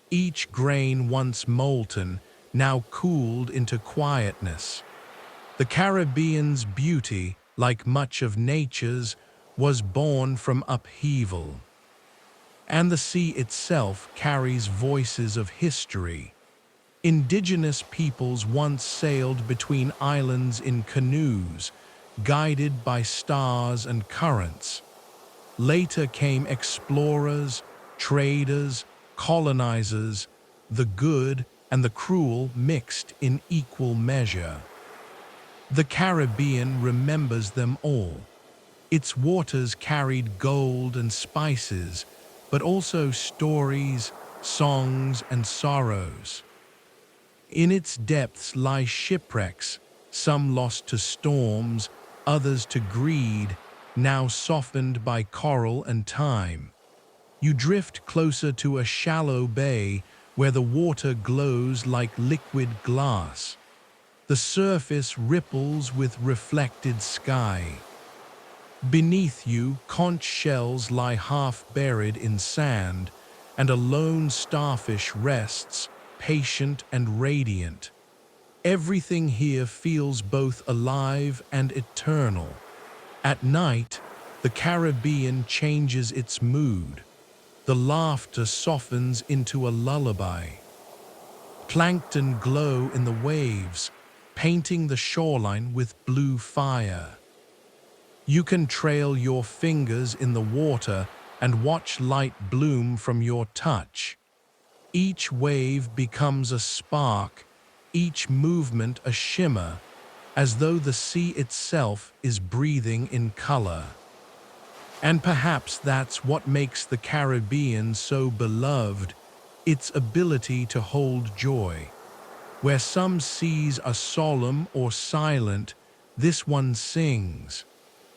each grain once molten, now cooled into quietness. The Caribbean's beauty, like much of nature's, was born from upheaval. And the sea itself carries voices of history. Indigenous peoples once sailed between islands in canoes, guided by stars and currents. Later came explorers, traders, colonizers, the good and the cruel mixed in equal measure. The Caribbean remembers them all. Its waters carried gold and spices, but also stories, songs, and sorrows. In its depths lie shipwrecks, some lost to storms, others to greed, now softened by coral and time. You drift closer to a shallow bay where the water glows like liquid glass. The surface ripples with reflected sky. Beneath you, conch shells lie half buried in sand, and a lone starfish rests, patient and radiant. Everything here feels both alive and eternal. At night, the Caribbean changes its mood. The laughter softens into a lullaby. Plankton glow in the waves, painting the shoreline with blue fire. You can trail your fingers in the water and watch light bloom from your touch. Each wave becomes a spark, each movement a shimmer, as though the sea itself is breathing in color. And perhaps that's what makes the Caribbean so beloved, its ability to hold joy. Where some seas are solemn or silent, this one sings.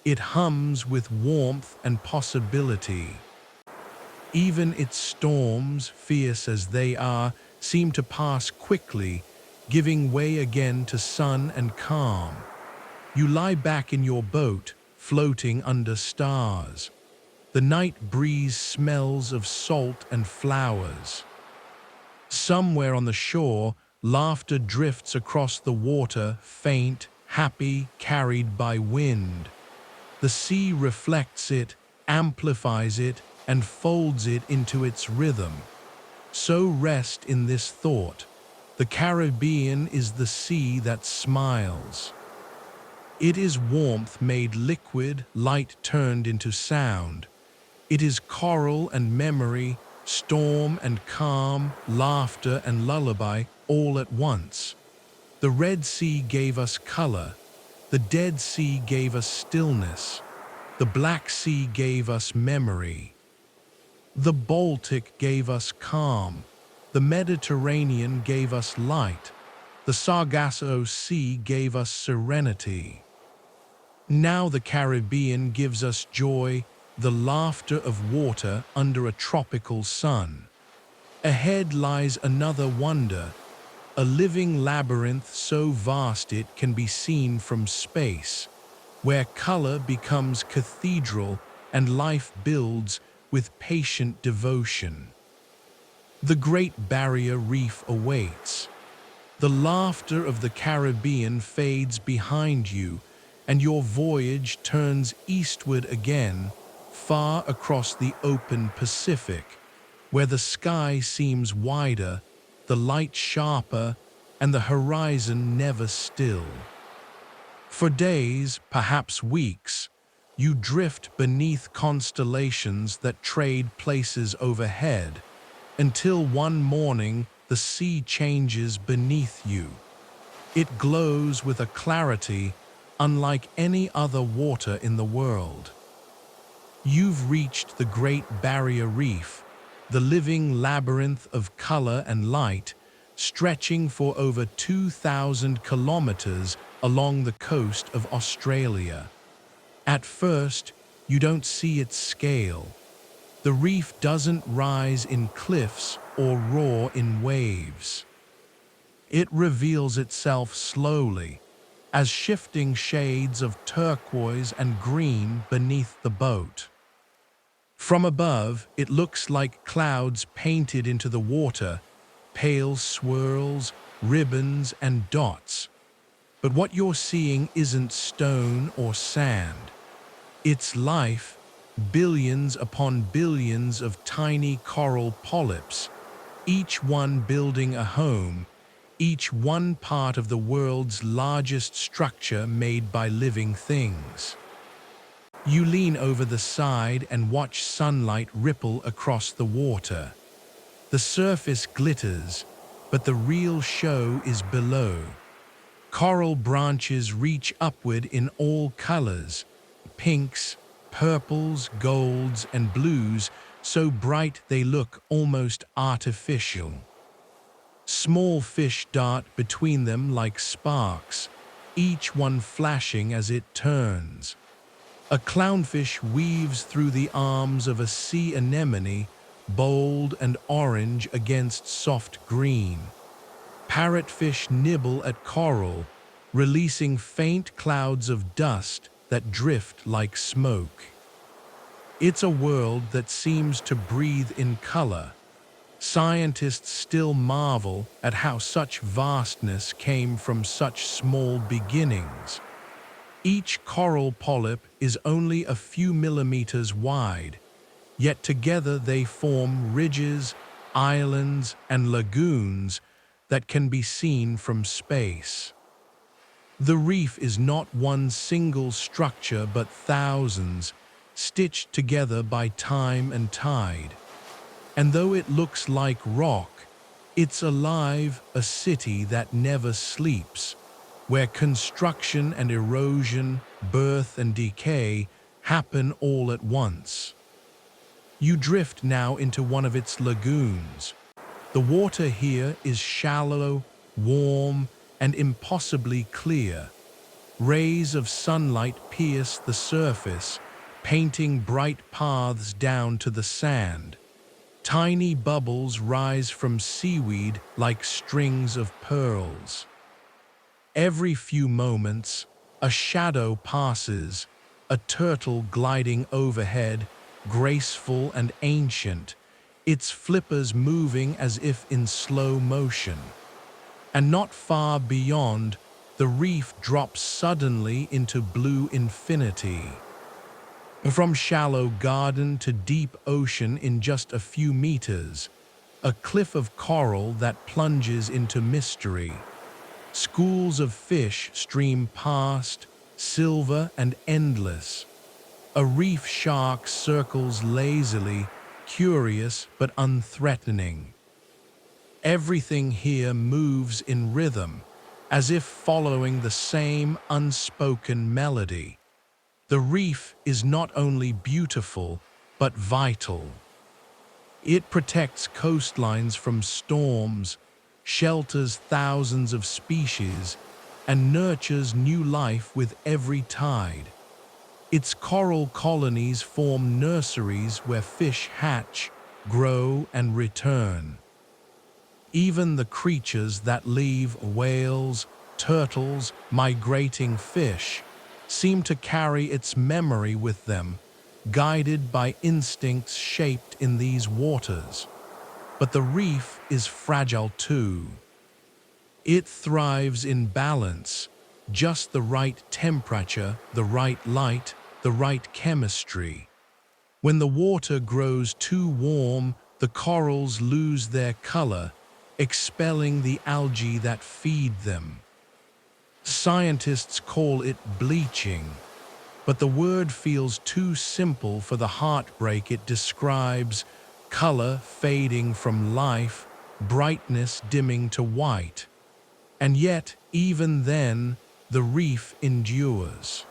It hums with warmth and possibility. Even its storms, fierce as they are, seem to pass quickly, giving way again to sun and calm. You lie back in your boat, floating under stars. The night breeze smells of salt and flowers. Somewhere on the shore, laughter drifts across the water, faint, happy, carried by wind. The sea reflects it, amplifies it, and folds it into its rhythm. So rest in this thought. The Caribbean is the sea that smiles. It is warmth made liquid, light turned into sound. It is coral and memory, storm and calm, laughter and lullaby, all at once. The Red Sea gave us color. The Dead Sea gave us stillness. The Black Sea gave us memory. The Baltic gave us calm. The Mediterranean gave us light. The Sargasso Sea gave us serenity. Now the Caribbean gives us joy, the laughter of water under a tropical sun. Ahead lies another wonder, a living labyrinth so vast it can be seen from space, where color becomes cathedral and life builds with patient devotion. The Great Barrier Reef awaits. The laughter of the Caribbean fades behind you, and your voyage turns eastward again, far across the open Pacific, where the sky seems wider, the light sharper, and the horizon never still. For days, perhaps weeks, you drift beneath constellations that trade places overhead, until one morning the sea changes beneath you. It glows with a clarity unlike any other water in the world. You've reached the Great Barrier Reef, the living labyrinth of color and light, stretching for over 2,000 kilometers along the coast of Australia. At first, you don't see its scale. The reef doesn't rise in cliffs or roar in waves. It reveals itself slowly, as shifting shades of turquoise and green beneath the boat. From above, it looks like clouds painted into the water, pale swirls, ribbons, and dots. But what you're seeing isn't stone or sand. It's life, billions upon billions of tiny coral polyps, each one building a home, each one part of the world's largest structure made by living things. You lean over the side and watch sunlight ripple across the water. The surface glitters, but the real show is below. Coral branches reach upward in all colors, pinks, purples, golds, and blues, so bright they look almost artificial. Small fish dart between them like sparks, each one flashing as it turns. A clownfish weaves through the arms of a sea anemone, bold and orange against soft green. Parrotfish nibble at coral, releasing faint clouds of dust that drift like smoke. It's a world that seems to breathe in color. Scientists still marvel at how such vastness came from such small beginnings. Each coral polyp is only a few millimeters wide, yet together they form ridges, islands, and lagoons that can be seen from space. The reef is not one single structure but thousands, stitched together by time and tide. And though it looks like rock, it's alive, a city that never sleeps, where construction and erosion, birth and decay happen all at once. You drift now into one of its lagoons. The water here is shallow, warm, and impossibly clear. Rays of sunlight pierce the surface, painting bright paths down to the sand. Tiny bubbles rise from seaweed like strings of pearls. Every few moments, a shadow passes, a turtle gliding overhead, graceful and ancient, its flippers moving as if in slow motion. And not far beyond, the reef drops suddenly into blue infinity. From shallow garden to deep ocean in just a few meters, a cliff of coral that plunges into mystery. Schools of fish stream past, silver and endless. A reef shark circles lazily, curious but unthreatening. Everything here moves in rhythm, as if following the same unspoken melody. The reef is not only beautiful, but vital. It protects coastlines from storms, shelters thousands of species, and nurtures new life with every tide. Its coral colonies form nurseries where fish hatch, grow, and return. Even the creatures that leave, whales, turtles, migrating fish, seem to carry its memory with them, guided by instincts shaped in these waters. But the reef is fragile too. It thrives in balance, just the right temperature, the right light, the right chemistry. When the water grows too warm, the corals lose their color, expelling the algae that feed them. Scientists call it bleaching, but the word feels too simple for the heartbreak it describes: color fading from life, brightness dimming to white. And yet, even then, the reef endures.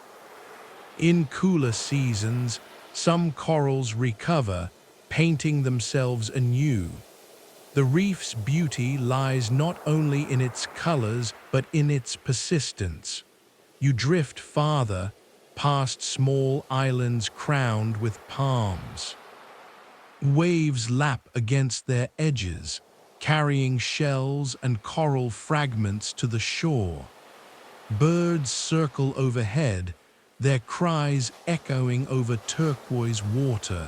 In cooler seasons, some corals recover, painting themselves anew. The reef's beauty lies not only in its colors but in its persistence. You drift farther, past small islands crowned with palms. Waves lap against their edges, carrying shells and coral fragments to the shore. Birds circle overhead, their cries echoing over turquoise water.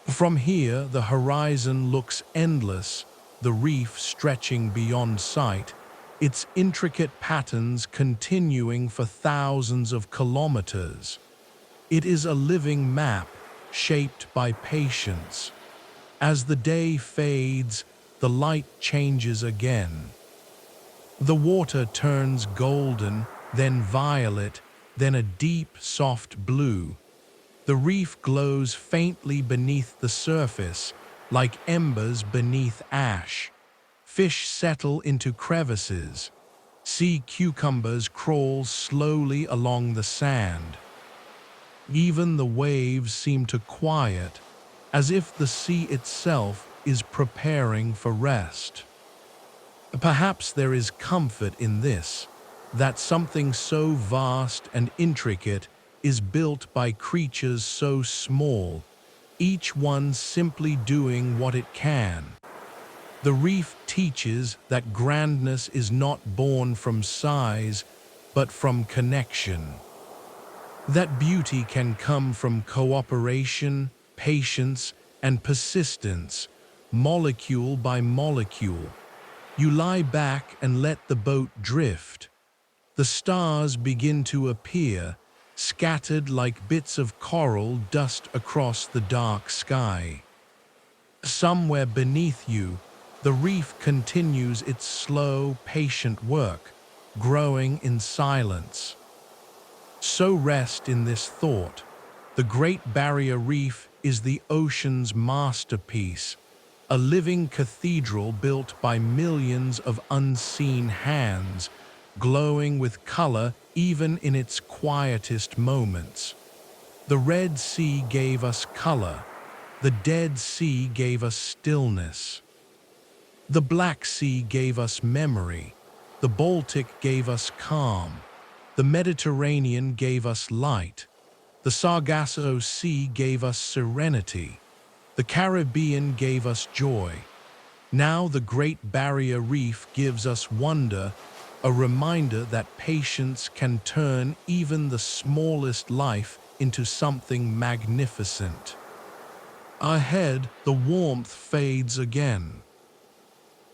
From here, the horizon looks endless, the reef stretching beyond sight, its intricate patterns continuing for thousands of kilometers. It is a living map shaped by patience. As the day fades, the light changes again. The water turns golden, then violet, then a deep, soft blue. The reef glows faintly beneath the surface, like embers beneath ash. Fish settle into crevices. Sea cucumbers crawl slowly along the sand. Even the waves seem to quiet, as if the sea itself is preparing for rest. Perhaps there is comfort in this, that something so vast and intricate is built by creatures so small, each one simply doing what it can. The reef teaches that grandness is not born from size, but from connection. That beauty can come from cooperation, patience, and persistence, molecule by molecule. You lie back and let the boat drift. The stars begin to appear, scattered like bits of coral dust across the dark sky. Somewhere beneath you, the reef continues its slow, patient work, growing in silence. So rest in this thought. The Great Barrier Reef is the ocean's masterpiece, a living cathedral built by millions of unseen hands, glowing with color even in its quietest moments. The Red Sea gave us color. The Dead Sea gave us stillness. The Black Sea gave us memory. The Baltic gave us calm. The Mediterranean gave us light. The Sargasso Sea gave us serenity. The Caribbean gave us joy. Now the Great Barrier Reef gives us wonder, a reminder that patience can turn even the smallest life into something magnificent. Ahead, the warmth fades again.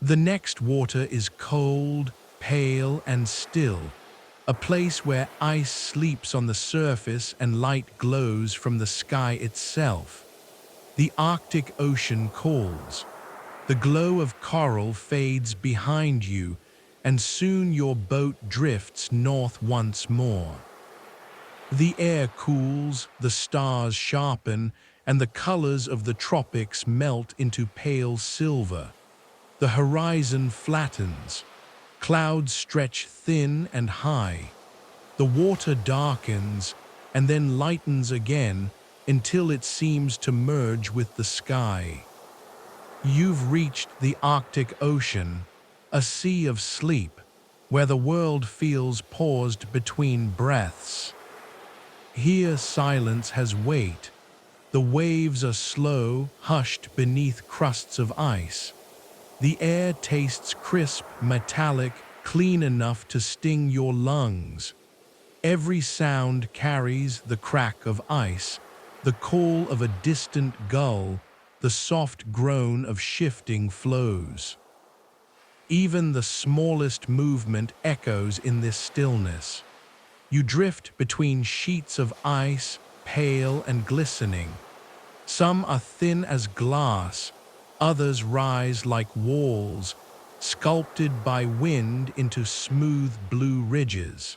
The next water is cold, pale, and still, a place where ice sleeps on the surface and light glows from the sky itself. The Arctic Ocean calls. The glow of coral fades behind you, and soon your boat drifts north once more. The air cools, the stars sharpen, and the colors of the tropics melt into pale silver. The horizon flattens. Clouds stretch thin and high. The water darkens and then lightens again until it seems to merge with the sky. You've reached the Arctic Ocean, a sea of sleep, where the world feels paused between breaths. Here silence has weight. The waves are slow, hushed beneath crusts of ice. The air tastes crisp, metallic, clean enough to sting your lungs. Every sound carries the crack of ice, the call of a distant gull, the soft groan of shifting flows. Even the smallest movement echoes in this stillness. You drift between sheets of ice, pale and glistening. Some are thin as glass, others rise like walls, sculpted by wind into smooth blue ridges.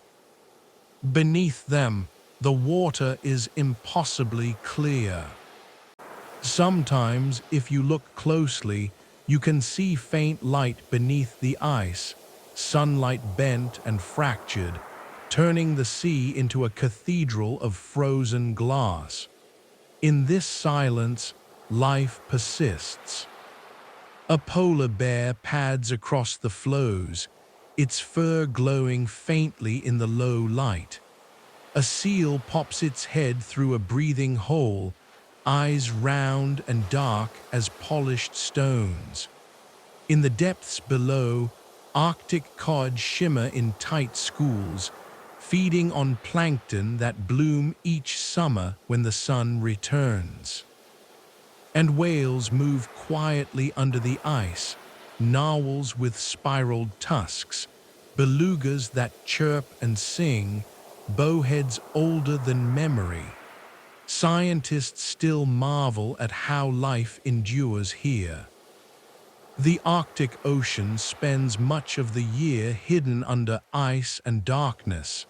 Beneath them, the water is impossibly clear. Sometimes, if you look closely, you can see faint light beneath the ice, sunlight bent and fractured, turning the sea into a cathedral of frozen glass. In this silence, life persists. A polar bear pads across the floes, its fur glowing faintly in the low light. A seal pops its head through a breathing hole, eyes round and dark as polished stones. In the depths below, Arctic cod shimmer in tight schools, feeding on plankton that bloom each summer when the sun returns. And whales move quietly under the ice, narwhals with spiraled tusks, belugas that chirp and sing, bowheads older than memory. Scientists still marvel at how life endures here. The Arctic Ocean spends much of the year hidden under ice and darkness,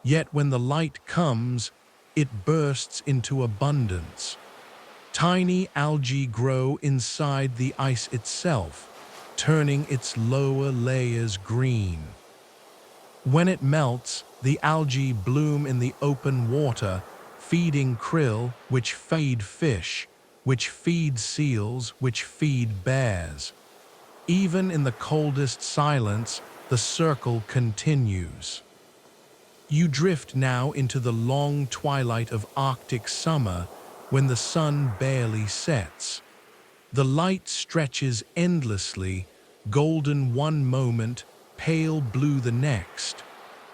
yet when the light comes, it bursts into abundance. Tiny algae grow inside the ice itself, turning its lower layers green. When it melts, the algae bloom in the open water, feeding krill, which feed fish, which feed seals, which feed bears. Even in the coldest silence, the circle continues. You drift now into the long twilight of Arctic summer when the sun barely sets. The light stretches endlessly, golden one moment, pale blue the next.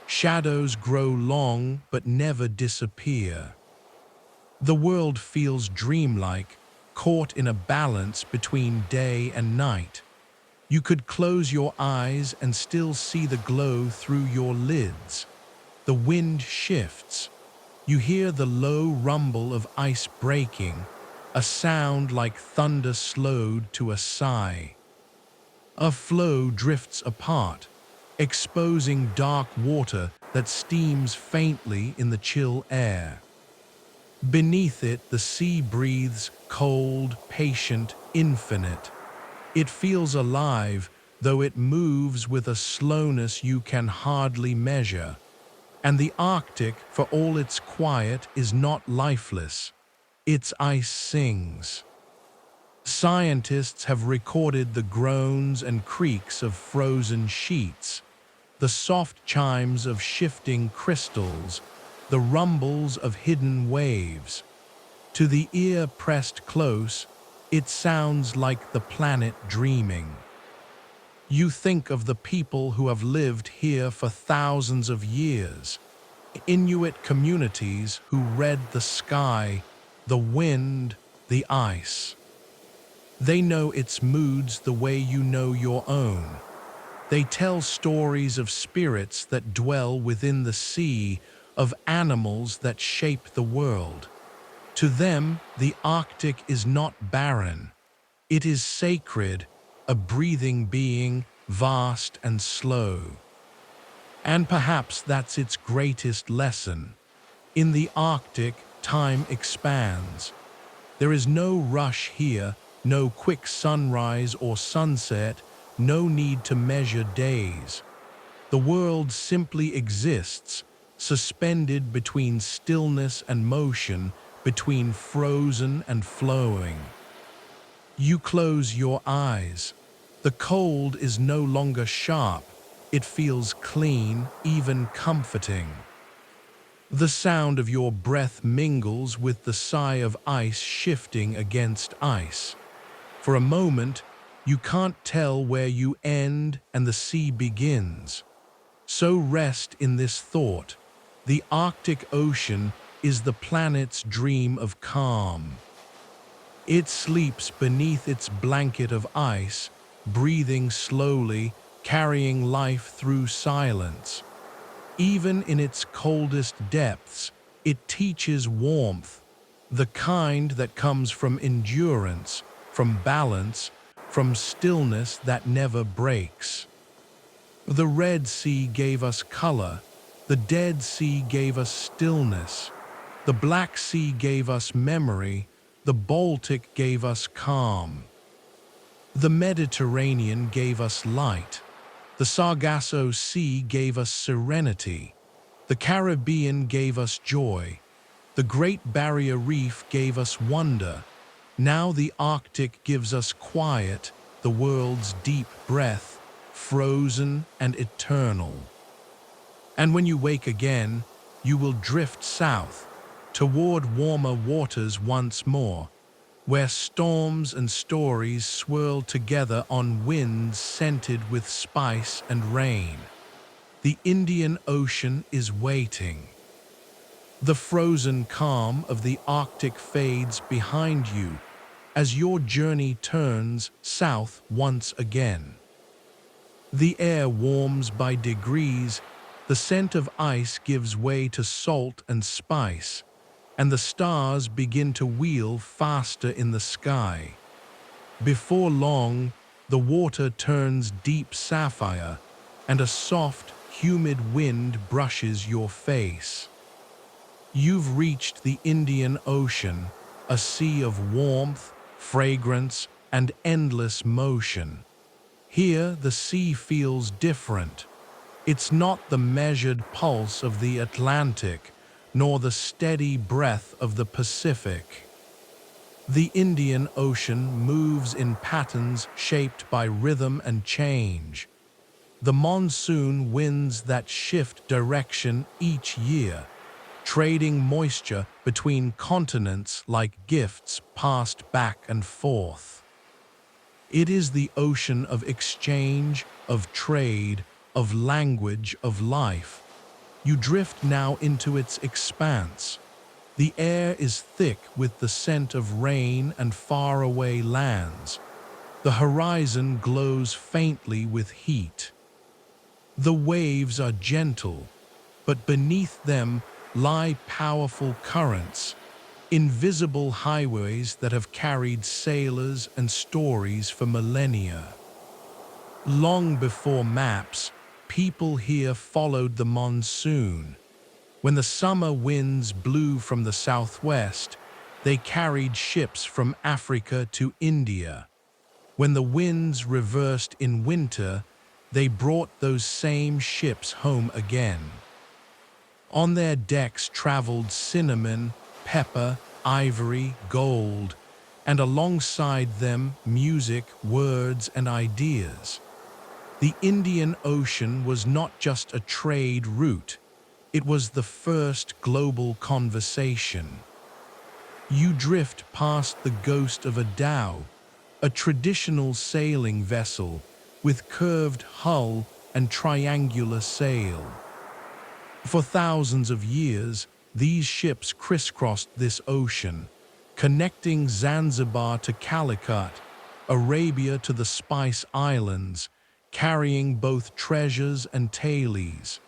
Shadows grow long but never disappear. The world feels dreamlike, caught in a balance between day and night. You could close your eyes and still see the glow through your lids. The wind shifts. You hear the low rumble of ice breaking, a sound like thunder slowed to a sigh. A floe drifts apart, exposing dark water that steams faintly in the chill air. Beneath it, the sea breathes, cold, patient, infinite. It feels alive, though it moves with a slowness you can hardly measure. And the Arctic, for all its quiet, is not lifeless. Its ice sings. Scientists have recorded the groans and creaks of frozen sheets, the soft chimes of shifting crystals, the rumbles of hidden waves. To the ear pressed close, it sounds like the planet dreaming. You think of the people who have lived here for thousands of years, Inuit communities who read the sky, the wind, the ice. They know its moods the way you know your own. They tell stories of spirits that dwell within the sea, of animals that shape the world. To them, the Arctic is not barren. It is sacred, a breathing being, vast and slow. And perhaps that's its greatest lesson. In the Arctic, time expands. There is no rush here, no quick sunrise or sunset, no need to measure days. The world simply exists, suspended between stillness and motion, between frozen and flowing. You close your eyes. The cold is no longer sharp. It feels clean, even comforting. The sound of your breath mingles with the sigh of ice shifting against ice. For a moment, you can't tell where you end and the sea begins. So rest in this thought. The Arctic Ocean is the planet's dream of calm. It sleeps beneath its blanket of ice, breathing slowly, carrying life through silence. Even in its coldest depths, it teaches warmth, the kind that comes from endurance, from balance, from stillness that never breaks. The Red Sea gave us color, the Dead Sea gave us stillness, the Black Sea gave us memory, the Baltic gave us calm. The Mediterranean gave us light, the Sargasso Sea gave us serenity, the Caribbean gave us joy, the Great Barrier Reef gave us wonder. Now the Arctic gives us quiet, the world's deep breath, frozen and eternal. And when you wake again, you will drift south, toward warmer waters once more, where storms and stories swirl together on winds scented with spice and rain. The Indian Ocean is waiting. The frozen calm of the Arctic fades behind you as your journey turns south once again. The air warms by degrees, the scent of ice gives way to salt and spice, and the stars begin to wheel faster in the sky. Before long, the water turns deep sapphire, and a soft, humid wind brushes your face. You've reached the Indian Ocean, a sea of warmth, fragrance, and endless motion. Here, the sea feels different. It's not the measured pulse of the Atlantic, nor the steady breath of the Pacific. The Indian Ocean moves in patterns shaped by rhythm and change. The monsoon winds that shift direction each year, trading moisture between continents like gifts passed back and forth. It is the ocean of exchange, of trade, of language, of life. You drift now into its expanse. The air is thick with the scent of rain and faraway lands. The horizon glows faintly with heat. The waves are gentle, but beneath them lie powerful currents, invisible highways that have carried sailors and stories for millennia. Long before maps, people here followed the monsoon. When the summer winds blew from the southwest, they carried ships from Africa to India. When the winds reversed in winter, they brought those same ships home again. On their decks traveled cinnamon, pepper, ivory, gold, and alongside them music, words, and ideas. The Indian Ocean was not just a trade route, it was the first global conversation. You drift past the ghost of a dhow, a traditional sailing vessel with curved hull and triangular sail. For thousands of years, these ships crisscrossed this ocean, connecting Zanzibar to Calicut, Arabia to the Spice Islands, carrying both treasures and tailies.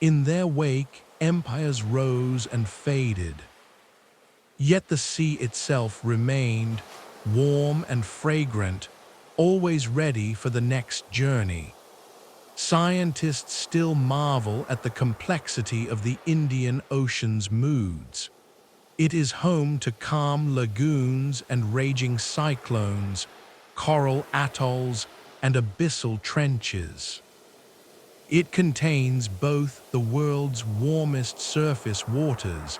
In their wake, empires rose and faded. Yet the sea itself remained, warm and fragrant, always ready for the next journey. Scientists still marvel at the complexity of the Indian Ocean's moods. It is home to calm lagoons and raging cyclones, coral atolls, and abyssal trenches. It contains both the world's warmest surface waters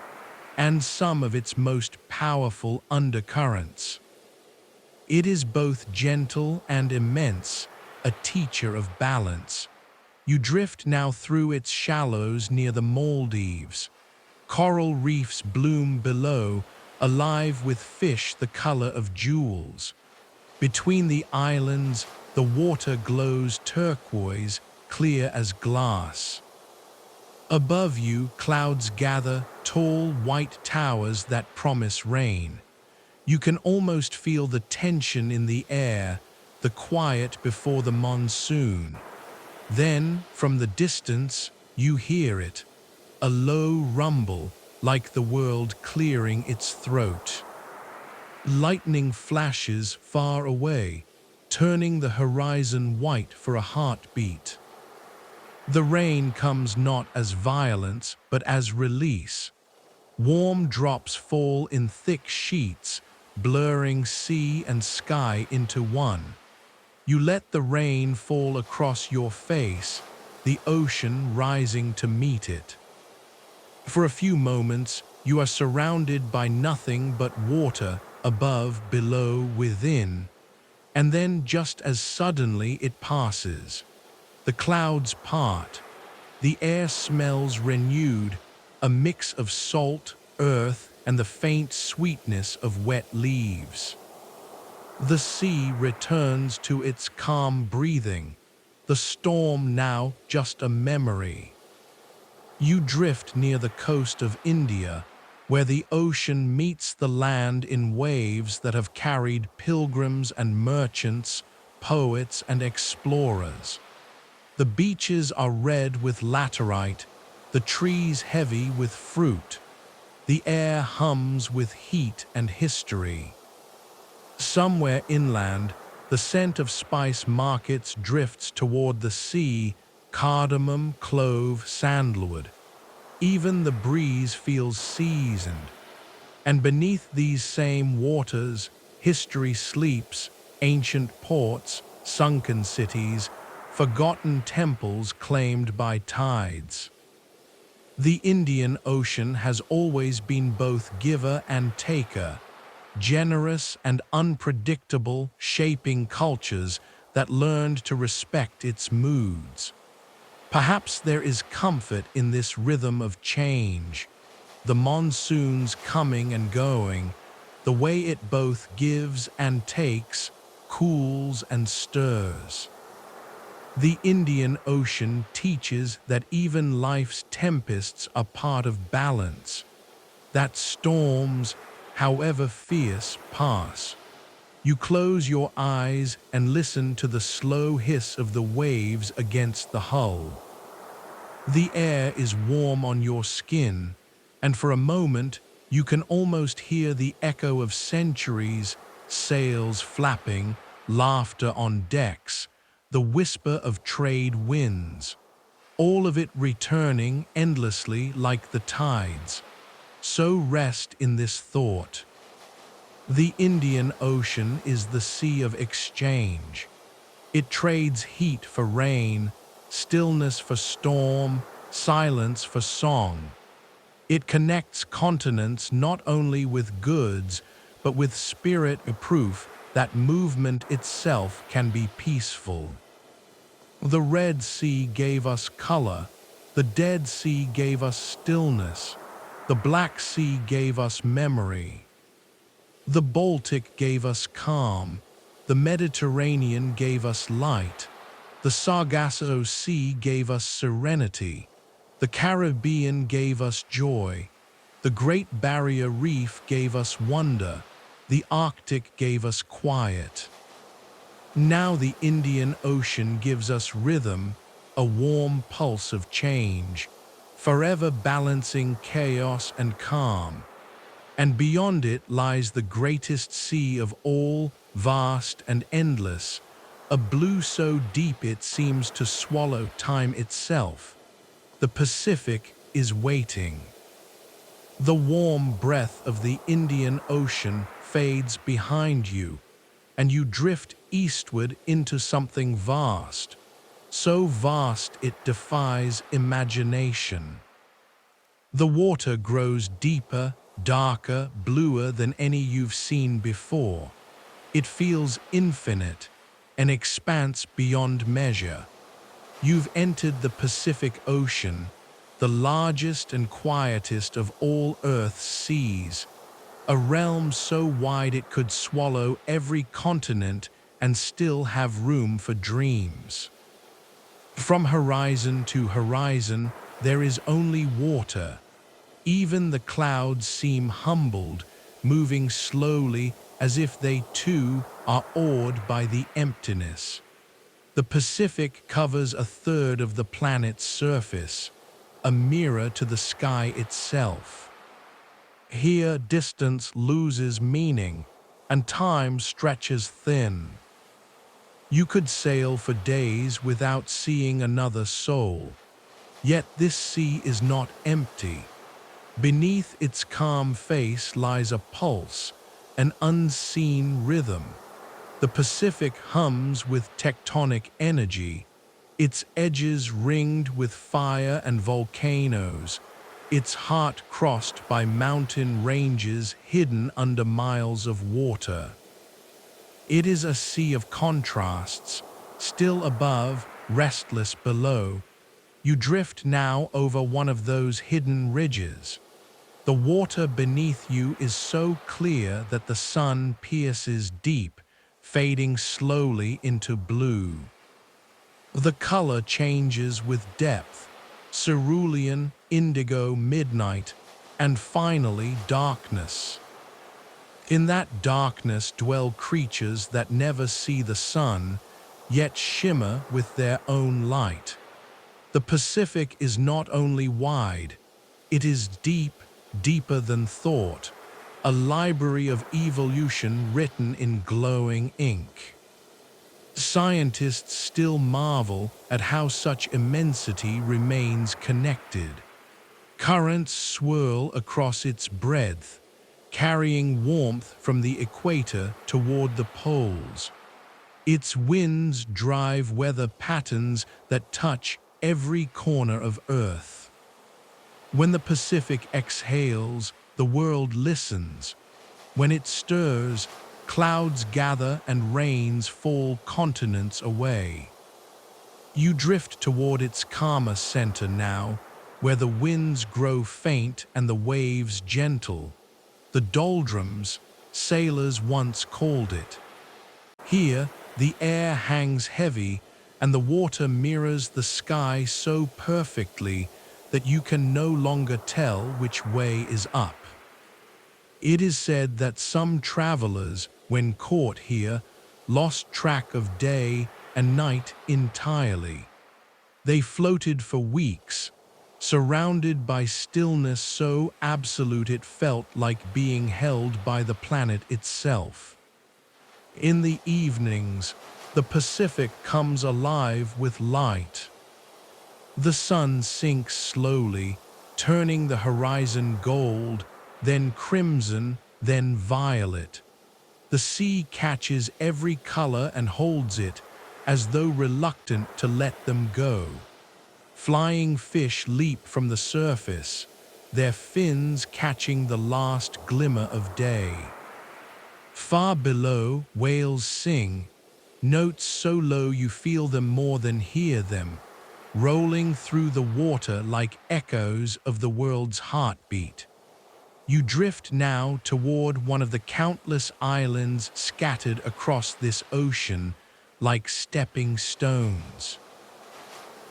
and some of its most powerful undercurrents. It is both gentle and immense, a teacher of balance. You drift now through its shallows near the Maldives. Coral reefs bloom below, alive with fish the color of jewels. Between the islands, the water glows turquoise, clear as glass. Above you, clouds gather, tall white towers that promise rain. You can almost feel the tension in the air, the quiet before the monsoon. Then, from the distance, you hear it, a low rumble, like the world clearing its throat. Lightning flashes far away, turning the horizon white for a heartbeat. The rain comes not as violence, but as release. Warm drops fall in thick sheets, blurring sea and sky into one. You let the rain fall across your face, the ocean rising to meet it. For a few moments, you are surrounded by nothing but water, above, below, within. And then, just as suddenly, it passes. The clouds part. The air smells renewed, a mix of salt, earth, and the faint sweetness of wet leaves. The sea returns to its calm breathing, the storm now just a memory. You drift near the coast of India, where the ocean meets the land in waves that have carried pilgrims and merchants, poets and explorers. The beaches are red with laterite, the trees heavy with fruit. The air hums with heat and history. Somewhere inland, the scent of spice markets drifts toward the sea, cardamom, clove, sandalwood. Even the breeze feels seasoned. And beneath these same waters, history sleeps, ancient ports, sunken cities, forgotten temples claimed by tides. The Indian Ocean has always been both giver and taker, generous and unpredictable, shaping cultures that learned to respect its moods. Perhaps there is comfort in this rhythm of change, the monsoons coming and going, the way it both gives and takes, cools and stirs. The Indian Ocean teaches that even life's tempests are part of balance, that storms, however fierce, pass. You close your eyes and listen to the slow hiss of the waves against the hull. The air is warm on your skin, and for a moment you can almost hear the echo of centuries, sails flapping, laughter on decks, the whisper of trade winds, all of it returning endlessly like the tides. So rest in this thought. The Indian Ocean is the sea of exchange. It trades heat for rain, stillness for storm, silence for song. It connects continents not only with goods, but with spirit, a proof that movement itself can be peaceful. The Red Sea gave us color, the Dead Sea gave us stillness, the Black Sea gave us memory. The Baltic gave us calm, the Mediterranean gave us light, the Sargasso Sea gave us serenity, the Caribbean gave us joy, the Great Barrier Reef gave us wonder, the Arctic gave us quiet. Now the Indian Ocean gives us rhythm, a warm pulse of change, forever balancing chaos and calm. And beyond it lies the greatest sea of all, vast and endless, a blue so deep it seems to swallow time itself. The Pacific is waiting. The warm breath of the Indian Ocean fades behind you, and you drift eastward into something vast, so vast it defies imagination. The water grows deeper, darker, bluer than any you've seen before. It feels infinite, an expanse beyond measure. You've entered the Pacific Ocean, the largest and quietest of all Earth's seas, a realm so wide it could swallow every continent and still have room for dreams. From horizon to horizon, there is only water. Even the clouds seem humbled, moving slowly as if they too are awed by the emptiness. The Pacific covers a third of the planet's surface, a mirror to the sky itself. Here distance loses meaning, and time stretches thin. You could sail for days without seeing another soul. Yet this sea is not empty. Beneath its calm face lies a pulse, an unseen rhythm. The Pacific hums with tectonic energy, its edges ringed with fire and volcanoes, its heart crossed by mountain ranges hidden under miles of water. It is a sea of contrasts, still above, restless below. You drift now over one of those hidden ridges. The water beneath you is so clear that the sun pierces deep, fading slowly into blue. The color changes with depth, cerulean, indigo, midnight, and finally darkness. In that darkness dwell creatures that never see the sun, yet shimmer with their own light. The Pacific is not only wide, it is deep, deeper than thought, a library of evolution written in glowing ink. Scientists still marvel at how such immensity remains connected. Currents swirl across its breadth, carrying warmth from the equator toward the poles. Its winds drive weather patterns that touch every corner of Earth. When the Pacific exhales, the world listens. When it stirs, clouds gather and rains fall continents away. You drift toward its calmer center now, where the winds grow faint and the waves gentle. The doldrums, sailors once called it. Here, the air hangs heavy and the water mirrors the sky so perfectly that you can no longer tell which way is up. It is said that some travelers, when caught here, lost track of day and night entirely. They floated for weeks, surrounded by stillness so absolute it felt like being held by the planet itself. In the evenings, the Pacific comes alive with light. The sun sinks slowly, turning the horizon gold, then crimson, then violet. The sea catches every color and holds it, as though reluctant to let them go. Flying fish leap from the surface, their fins catching the last glimmer of day. Far below, whales sing, notes so low you feel them more than hear them, rolling through the water like echoes of the world's heartbeat. You drift now toward one of the countless islands scattered across this ocean like stepping stones.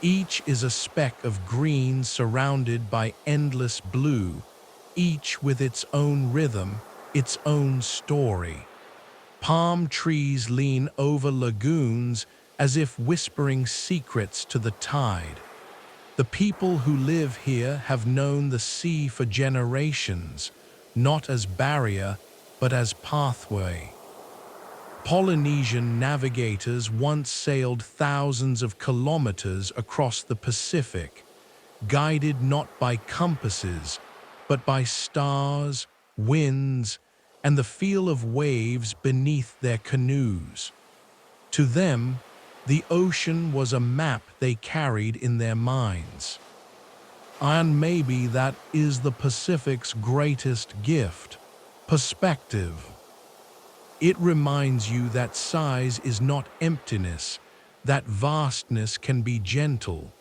Each is a speck of green surrounded by endless blue, each with its own rhythm, its own story. Palm trees lean over lagoons as if whispering secrets to the tide. The people who live here have known the sea for generations, not as barrier, but as pathway. Polynesian navigators once sailed thousands of kilometers across the Pacific, guided not by compasses, but by stars, winds, and the feel of waves beneath their canoes. To them, the ocean was a map they carried in their minds. And maybe that is the Pacific's greatest gift, perspective. It reminds you that size is not emptiness, that vastness can be gentle.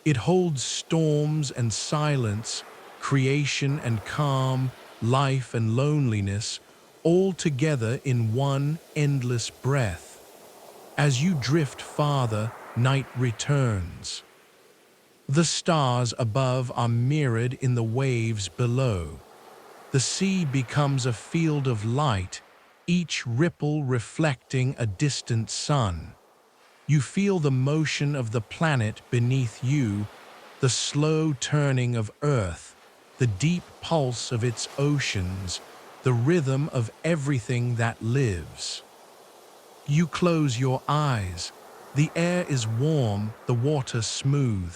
It holds storms and silence, creation and calm, life and loneliness, all together in one endless breath. As you drift farther, night returns. The stars above are mirrored in the waves below. The sea becomes a field of light, each ripple reflecting a distant sun. You feel the motion of the planet beneath you, the slow turning of Earth, the deep pulse of its oceans, the rhythm of everything that lives. You close your eyes. The air is warm, the water smooth.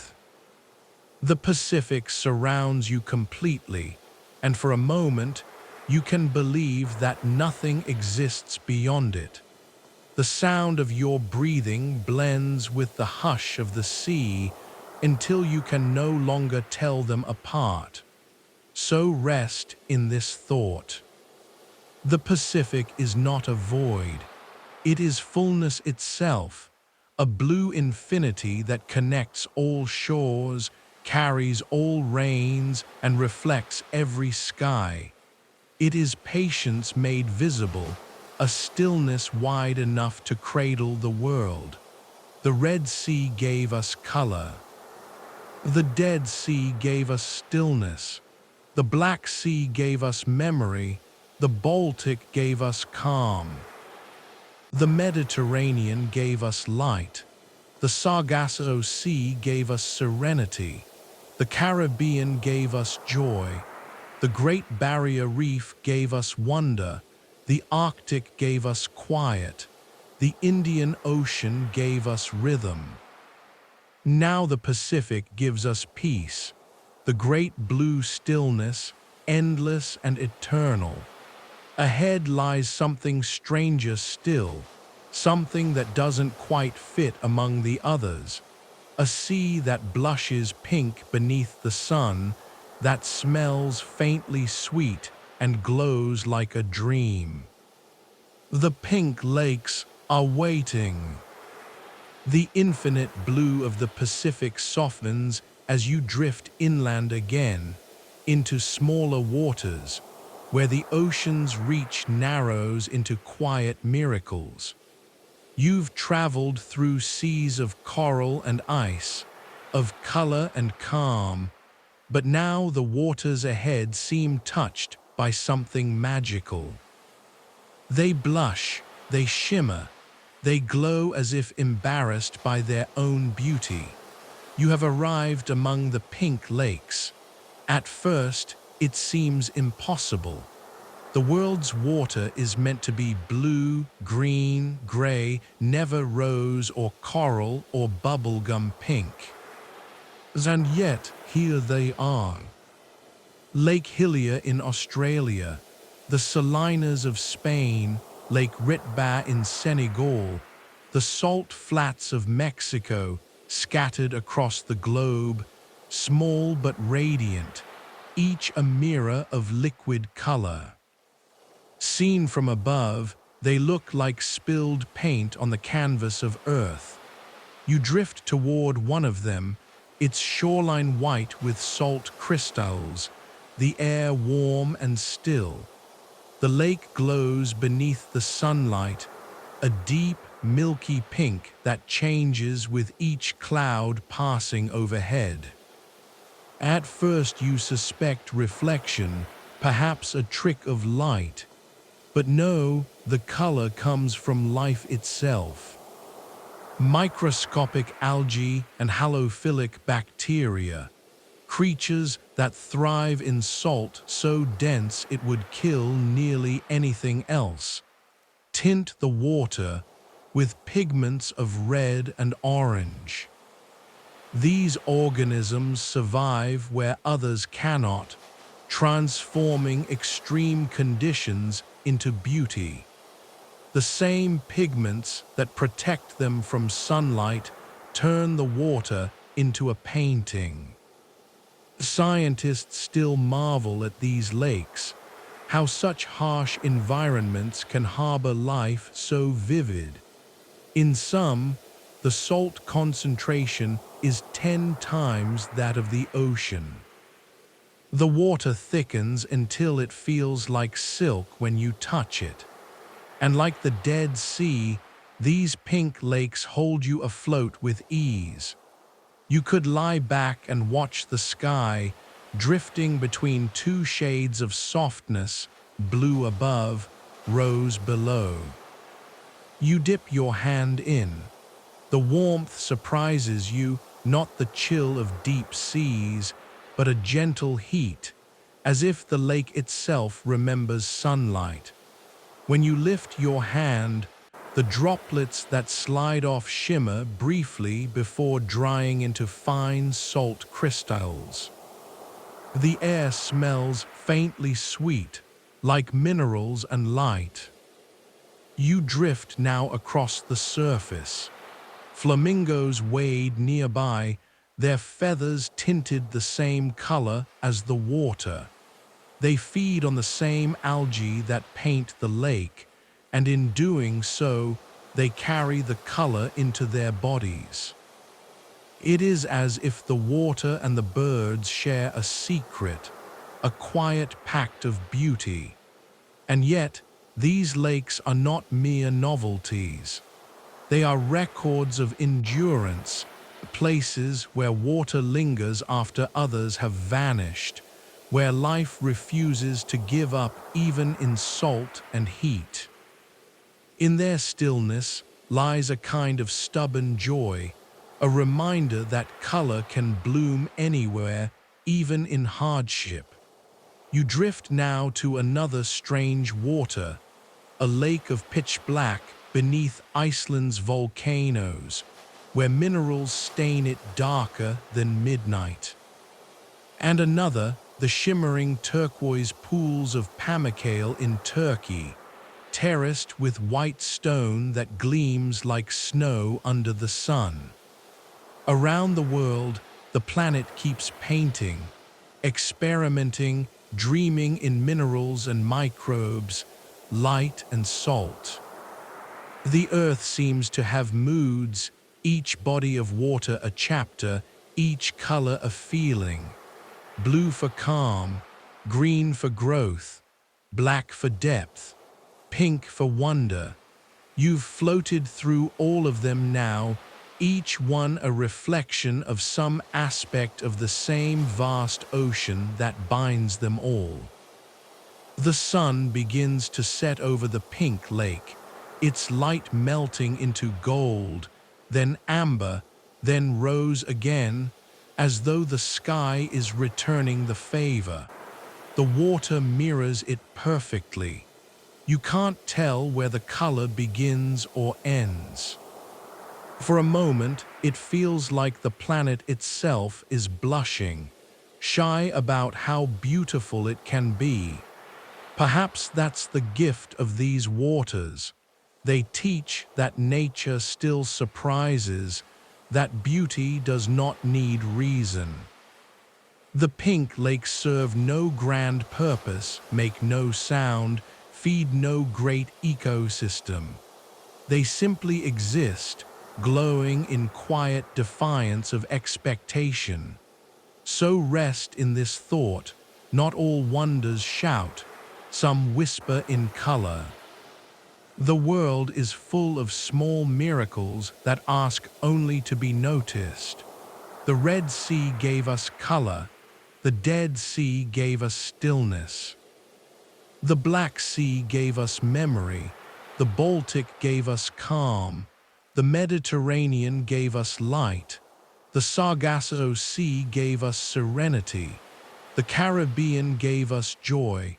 The Pacific surrounds you completely, and for a moment, you can believe that nothing exists beyond it. The sound of your breathing blends with the hush of the sea until you can no longer tell them apart. So rest in this thought. The Pacific is not a void. It is fullness itself, a blue infinity that connects all shores, carries all rains, and reflects every sky. It is patience made visible, a stillness wide enough to cradle the world. The Red Sea gave us color. The Dead Sea gave us stillness. The Black Sea gave us memory. The Baltic gave us calm. The Mediterranean gave us light. The Sargasso Sea gave us serenity. The Caribbean gave us joy. The Great Barrier Reef gave us wonder. The Arctic gave us quiet. The Indian Ocean gave us rhythm. Now the Pacific gives us peace. The great blue stillness, endless and eternal. Ahead lies something stranger still, something that doesn't quite fit among the others. A sea that blushes pink beneath the sun, that smells faintly sweet and glows like a dream. The pink lakes are waiting. The infinite blue of the Pacific softens as you drift inland again, into smaller waters, where the ocean's reach narrows into quiet miracles. You've traveled through seas of coral and ice, of color and calm, but now the waters ahead seem touched by something magical. They blush, they shimmer, they glow as if embarrassed by their own beauty. You have arrived among the pink lakes. At first, it seems impossible. The world's water is meant to be blue, green, gray, never rose or coral or bubblegum pink. And yet, here they are. Lake Hillier in Australia, the Salinas of Spain, Lake Ritba in Senegal, the salt flats of Mexico, scattered across the globe, small but radiant, each a mirror of liquid color. Seen from above, they look like spilled paint on the canvas of Earth. You drift toward one of them, its shoreline white with salt crystals, the air warm and still. The lake glows beneath the sunlight, a deep, milky pink that changes with each cloud passing overhead. At first you suspect reflection, perhaps a trick of light. But no, the color comes from life itself. Microscopic algae and halophilic bacteria, creatures that thrive in salt so dense it would kill nearly anything else, tint the water with pigments of red and orange. These organisms survive where others cannot, transforming extreme conditions into beauty. The same pigments that protect them from sunlight turn the water into a painting. Scientists still marvel at these lakes, how such harsh environments can harbor life so vivid. In some, the salt concentration is 10 times that of the ocean. The water thickens until it feels like silk when you touch it. And like the Dead Sea, these pink lakes hold you afloat with ease. You could lie back and watch the sky, drifting between two shades of softness, blue above, rose below. You dip your hand in. The warmth surprises you, not the chill of deep seas, but a gentle heat, as if the lake itself remembers sunlight. When you lift your hand, the droplets that slide off shimmer briefly before drying into fine salt crystals. The air smells faintly sweet, like minerals and light. You drift now across the surface. Flamingos wade nearby, their feathers tinted the same color as the water. They feed on the same algae that paint the lake, and in doing so, they carry the color into their bodies. It is as if the water and the birds share a secret, a quiet pact of beauty. And yet, these lakes are not mere novelties. They are records of endurance, places where water lingers after others have vanished, where life refuses to give up even in salt and heat. In their stillness lies a kind of stubborn joy, a reminder that color can bloom anywhere, even in hardship. You drift now to another strange water, a lake of pitch black beneath Iceland's volcanoes, where minerals stain it darker than midnight. And another, the shimmering turquoise pools of Pamukkale in Turkey, terraced with white stone that gleams like snow under the sun. Around the world, the planet keeps painting, experimenting, dreaming in minerals and microbes, light and salt. The Earth seems to have moods, each body of water a chapter, each color a feeling. Blue for calm, green for growth, black for depth, pink for wonder. You've floated through all of them now, each one a reflection of some aspect of the same vast ocean that binds them all. The sun begins to set over the pink lake, its light melting into gold, then amber, then rose again, as though the sky is returning the favor. The water mirrors it perfectly. You can't tell where the color begins or ends. For a moment, it feels like the planet itself is blushing, shy about how beautiful it can be. Perhaps that's the gift of these waters. They teach that nature still surprises, that beauty does not need reason. The pink lakes serve no grand purpose, make no sound, feed no great ecosystem. They simply exist, glowing in quiet defiance of expectation. So rest in this thought, not all wonders shout, some whisper in color. The world is full of small miracles that ask only to be noticed. The Red Sea gave us color, the Dead Sea gave us stillness. The Black Sea gave us memory, the Baltic gave us calm, the Mediterranean gave us light, the Sargasso Sea gave us serenity, the Caribbean gave us joy,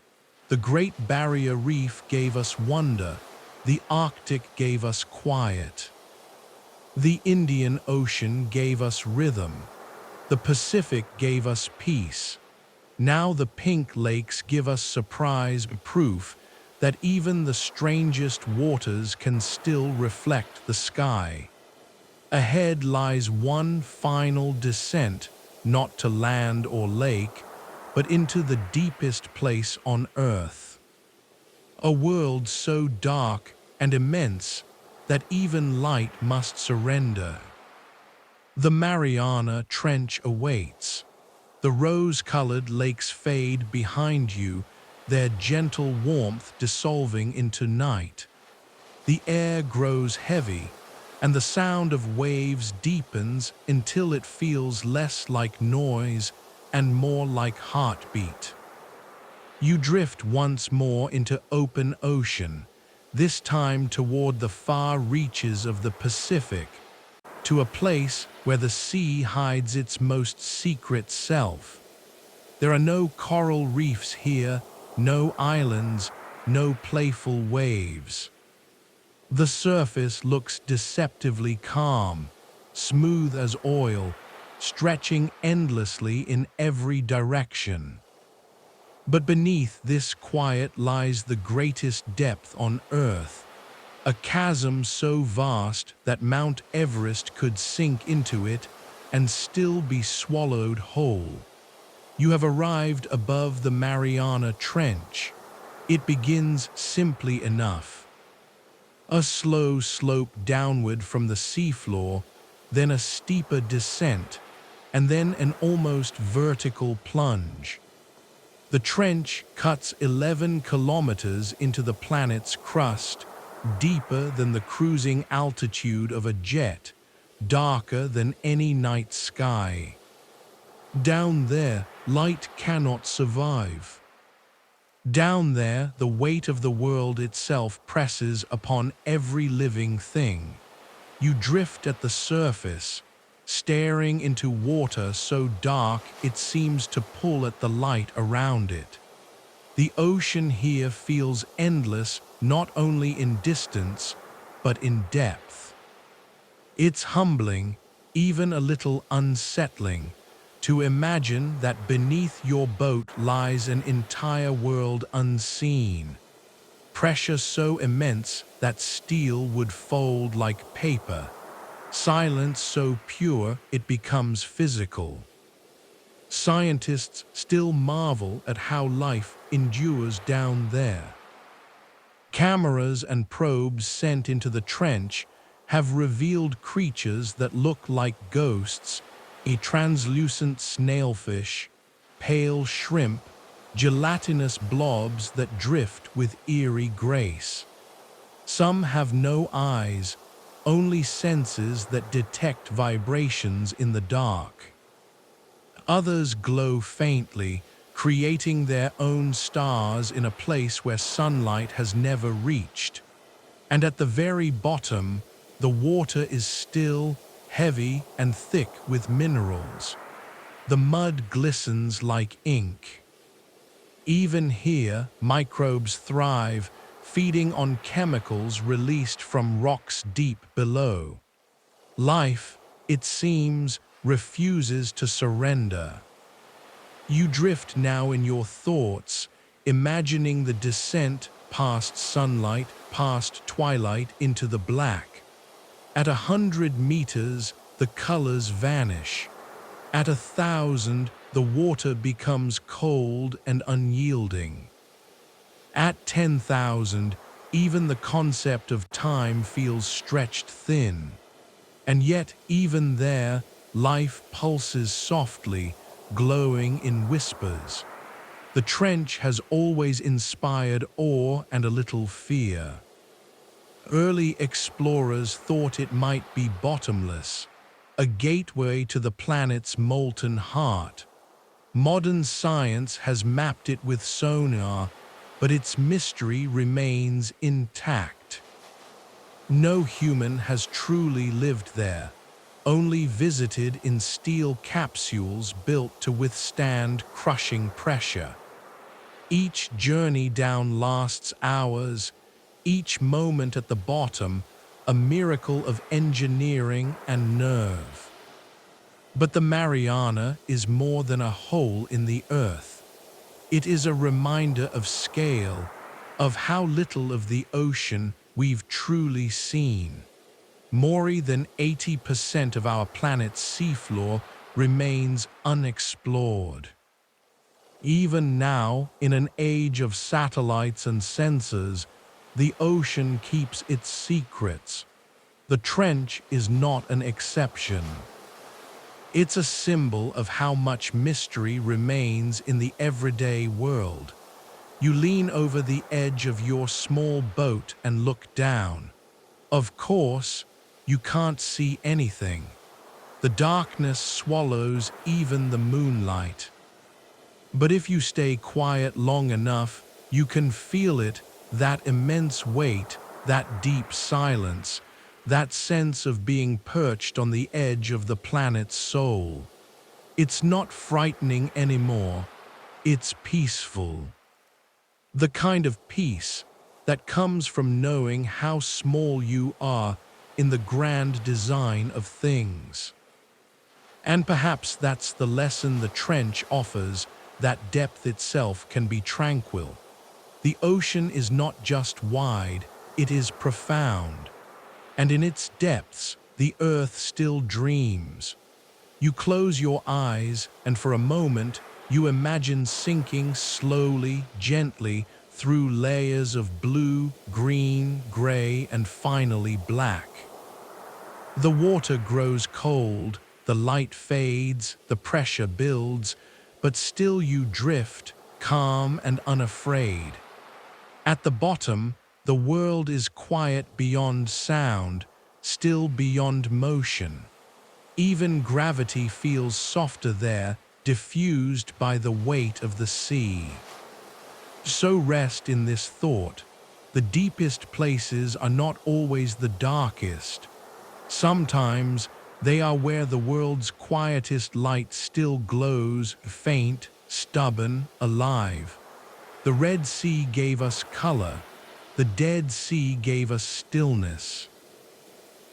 the Great Barrier Reef gave us wonder, the Arctic gave us quiet. The Indian Ocean gave us rhythm, the Pacific gave us peace. Now the pink lakes give us surprise proof that even the strangest waters can still reflect the sky. Ahead lies one final descent, not to land or lake, but into the deepest place on Earth. A world so dark and immense that even light must surrender. The Mariana Trench awaits. The rose-colored lakes fade behind you, their gentle warmth dissolving into night. The air grows heavy, and the sound of waves deepens until it feels less like noise and more like heartbeat. You drift once more into open ocean, this time toward the far reaches of the Pacific, to a place where the sea hides its most secret self. There are no coral reefs here, no islands, no playful waves. The surface looks deceptively calm, smooth as oil, stretching endlessly in every direction. But beneath this quiet lies the greatest depth on Earth, a chasm so vast that Mount Everest could sink into it and still be swallowed whole. You have arrived above the Mariana Trench. It begins simply enough. A slow slope downward from the seafloor, then a steeper descent, and then an almost vertical plunge. The trench cuts 11 kilometers into the planet's crust, deeper than the cruising altitude of a jet, darker than any night sky. Down there, light cannot survive. Down there, the weight of the world itself presses upon every living thing. You drift at the surface, staring into water so dark it seems to pull at the light around it. The ocean here feels endless not only in distance, but in depth. It's humbling, even a little unsettling, to imagine that beneath your boat lies an entire world unseen. Pressure so immense that steel would fold like paper, silence so pure it becomes physical. Scientists still marvel at how life endures down there. Cameras and probes sent into the trench have revealed creatures that look like ghosts, a translucent snailfish, pale shrimp, gelatinous blobs that drift with eerie grace. Some have no eyes, only senses that detect vibrations in the dark. Others glow faintly, creating their own stars in a place where sunlight has never reached. And at the very bottom, the water is still, heavy, and thick with minerals. The mud glistens like ink. Even here, microbes thrive, feeding on chemicals released from rocks deep below. Life, it seems, refuses to surrender. You drift now in your thoughts, imagining the descent past sunlight, past twilight into the black. At 100 meters, the colors vanish. At 1,000, the water becomes cold and unyielding. At 10,000, even the concept of time feels stretched thin. And yet, even there, life pulses softly, glowing in whispers. The trench has always inspired awe and a little fear. Early explorers thought it might be bottomless, a gateway to the planet's molten heart. Modern science has mapped it with sonar, but its mystery remains intact. No human has truly lived there, only visited in steel capsules built to withstand crushing pressure. Each journey down lasts hours, each moment at the bottom a miracle of engineering and nerve. But the Mariana is more than a hole in the earth. It is a reminder of scale, of how little of the ocean we've truly seen. More than 80% of our planet's seafloor remains unexplored. Even now, in an age of satellites and sensors, the ocean keeps its secrets. The trench is not an exception. It's a symbol of how much mystery remains in the everyday world. You lean over the edge of your small boat and look down. Of course, you can't see anything. The darkness swallows even the moonlight. But if you stay quiet long enough, you can feel it, that immense weight, that deep silence, that sense of being perched on the edge of the planet's soul. It's not frightening anymore, it's peaceful. The kind of peace that comes from knowing how small you are in the grand design of things. And perhaps that's the lesson the trench offers, that depth itself can be tranquil. The ocean is not just wide, it is profound. And in its depths, the earth still dreams. You close your eyes, and for a moment, you imagine sinking slowly, gently, through layers of blue, green, gray, and finally black. The water grows cold, the light fades, the pressure builds, but still you drift, calm and unafraid. At the bottom, the world is quiet beyond sound, still beyond motion. Even gravity feels softer there, diffused by the weight of the sea. So rest in this thought. The deepest places are not always the darkest. Sometimes they are where the world's quietest light still glows, faint, stubborn, alive. The Red Sea gave us color. The Dead Sea gave us stillness.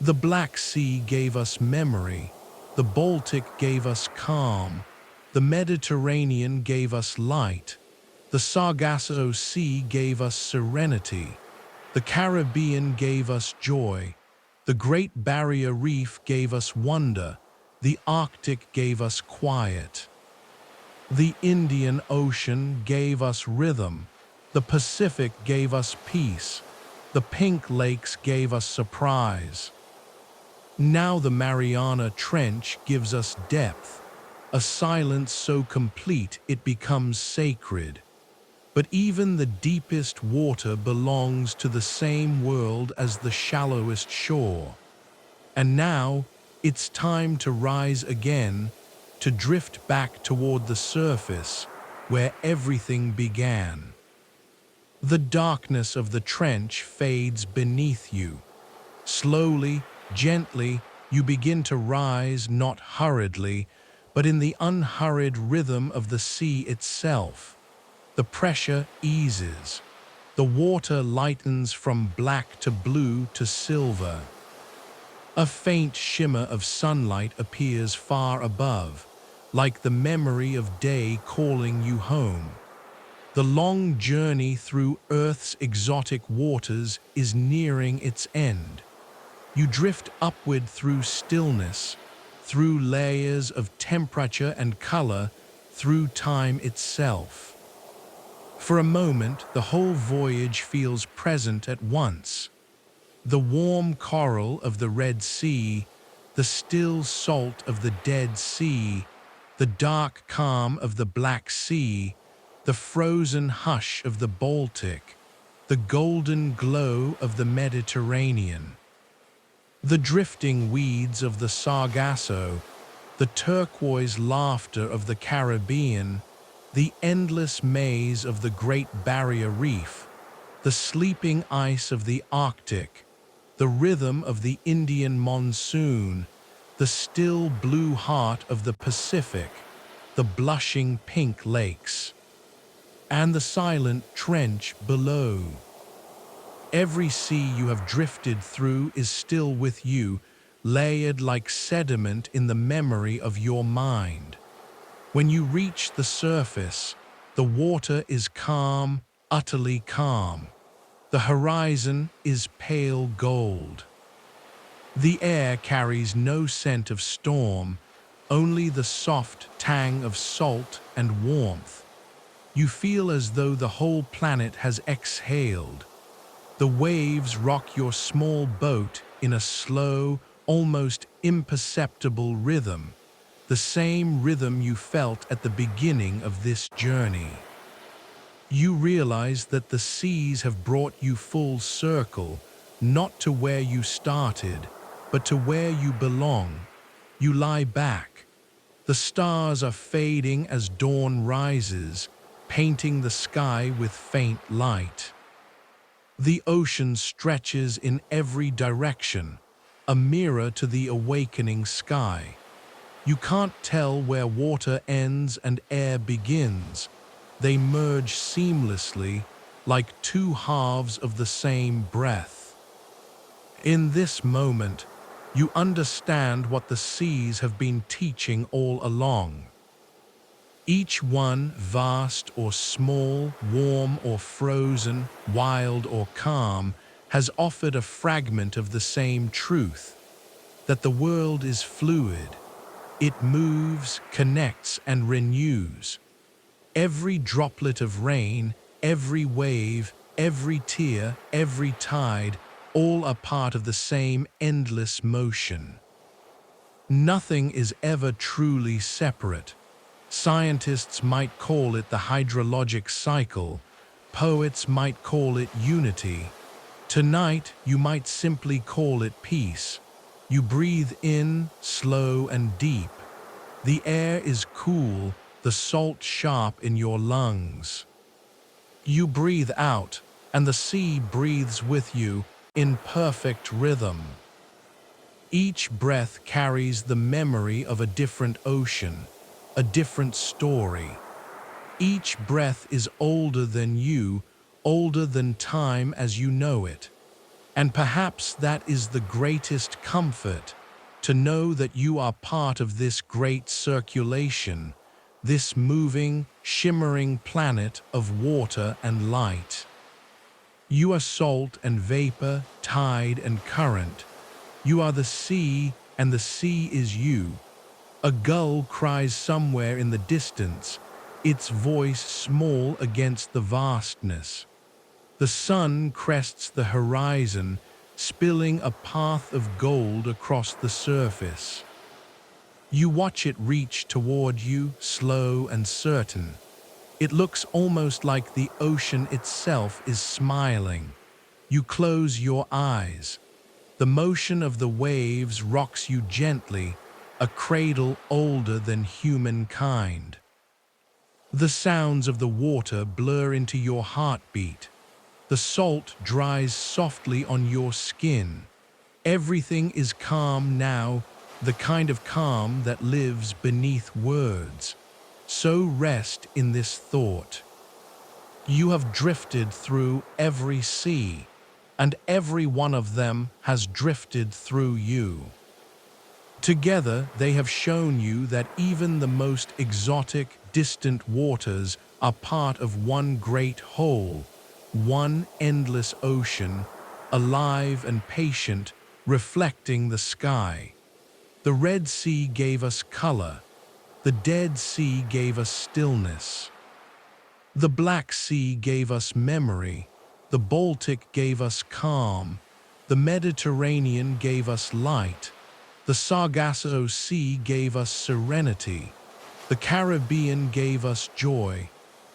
The Black Sea gave us memory. The Baltic gave us calm. The Mediterranean gave us light. The Sargasso Sea gave us serenity. The Caribbean gave us joy. The Great Barrier Reef gave us wonder. The Arctic gave us quiet. The Indian Ocean gave us rhythm. The Pacific gave us peace. The Pink Lakes gave us surprise. Now the Mariana Trench gives us depth, a silence so complete it becomes sacred. But even the deepest water belongs to the same world as the shallowest shore. And now it's time to rise again, to drift back toward the surface where everything began. The darkness of the trench fades beneath you. Slowly, gently, you begin to rise, not hurriedly, but in the unhurried rhythm of the sea itself. The pressure eases. The water lightens from black to blue to silver. A faint shimmer of sunlight appears far above, like the memory of day calling you home. The long journey through Earth's exotic waters is nearing its end. You drift upward through stillness, through layers of temperature and color, through time itself. For a moment, the whole voyage feels present at once. The warm coral of the Red Sea, the still salt of the Dead Sea, the dark calm of the Black Sea, the frozen hush of the Baltic, the golden glow of the Mediterranean. The drifting weeds of the Sargasso, the turquoise laughter of the Caribbean, the endless maze of the Great Barrier Reef, the sleeping ice of the Arctic, the rhythm of the Indian monsoon, the still blue heart of the Pacific, the blushing pink lakes, and the silent trench below. Every sea you have drifted through is still with you, layered like sediment in the memory of your mind. When you reach the surface, the water is calm, utterly calm. The horizon is pale gold. The air carries no scent of storm, only the soft tang of salt and warmth. You feel as though the whole planet has exhaled. The waves rock your small boat in a slow, almost imperceptible rhythm, the same rhythm you felt at the beginning of this journey. You realize that the seas have brought you full circle, not to where you started, but to where you belong. You lie back. The stars are fading as dawn rises, painting the sky with faint light. The ocean stretches in every direction, a mirror to the awakening sky. You can't tell where water ends and air begins. They merge seamlessly, like two halves of the same breath. In this moment, you understand what the seas have been teaching all along. Each one, vast or small, warm or frozen, wild or calm, has offered a fragment of the same truth, that the world is fluid. It moves, connects, and renews. Every droplet of rain, every wave, every tear, every tide, all are part of the same endless motion. Nothing is ever truly separate. Scientists might call it the hydrologic cycle. Poets might call it unity. Tonight, you might simply call it peace. You breathe in, slow and deep. The air is cool, the salt sharp in your lungs. You breathe out, and the sea breathes with you in perfect rhythm. Each breath carries the memory of a different ocean, a different story. Each breath is older than you, older than time as you know it. And perhaps that is the greatest comfort, to know that you are part of this great circulation, this moving, shimmering planet of water and light. You are salt and vapor, tide and current. You are the sea, and the sea is you. A gull cries somewhere in the distance, its voice small against the vastness. The sun crests the horizon, spilling a path of gold across the surface. You watch it reach toward you, slow and certain. It looks almost like the ocean itself is smiling. You close your eyes. The motion of the waves rocks you gently, a cradle older than humankind. The sounds of the water blur into your heartbeat. The salt dries softly on your skin. Everything is calm now, the kind of calm that lives beneath words. So rest in this thought. You have drifted through every sea, and every one of them has drifted through you. Together, they have shown you that even the most exotic, distant waters are part of one great whole, one endless ocean, alive and patient, reflecting the sky. The Red Sea gave us color. The Dead Sea gave us stillness. The Black Sea gave us memory. The Baltic gave us calm. The Mediterranean gave us light. The Sargasso Sea gave us serenity. The Caribbean gave us joy.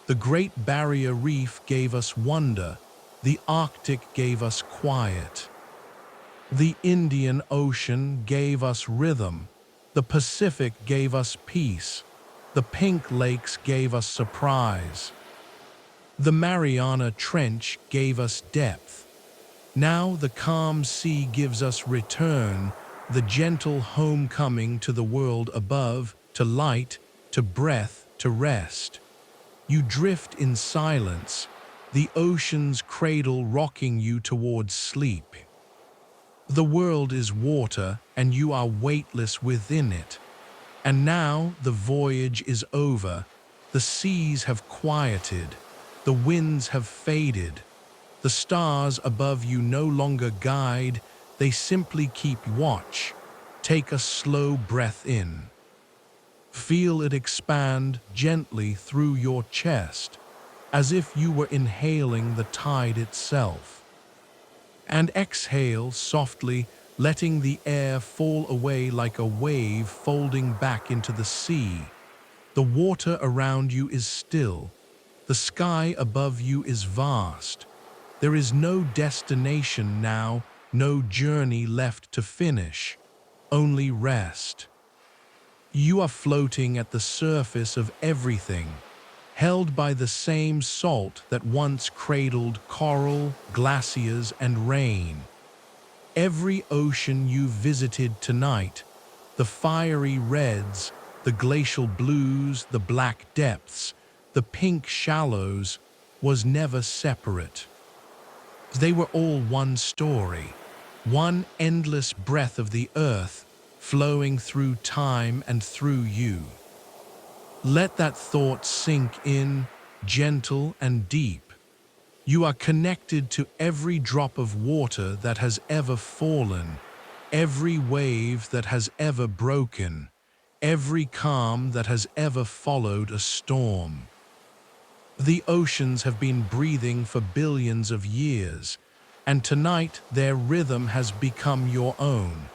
The Great Barrier Reef gave us wonder. The Arctic gave us quiet. The Indian Ocean gave us rhythm. The Pacific gave us peace. The Pink Lakes gave us surprise. The Mariana Trench gave us depth. Now the calm sea gives us return, the gentle homecoming to the world above, to light, to breath, to rest. You drift in silence, the ocean's cradle rocking you towards sleep. The world is water, and you are weightless within it. And now the voyage is over. The seas have quieted. The winds have faded. The stars above you no longer guide. They simply keep watch. Take a slow breath in. Feel it expand gently through your chest, as if you were inhaling the tide itself. And exhale softly, letting the air fall away like a wave folding back into the sea. The water around you is still. The sky above you is vast. There is no destination now, no journey left to finish, only rest. You are floating at the surface of everything, held by the same salt that once cradled coral, glaciers, and rain. Every ocean you visited tonight, the fiery reds, the glacial blues, the black depths, the pink shallows, was never separate. They were all one story, one endless breath of the earth flowing through time and through you. Let that thought sink in, gentle and deep. You are connected to every drop of water that has ever fallen, every wave that has ever broken, every calm that has ever followed a storm. The oceans have been breathing for billions of years, and tonight their rhythm has become your own.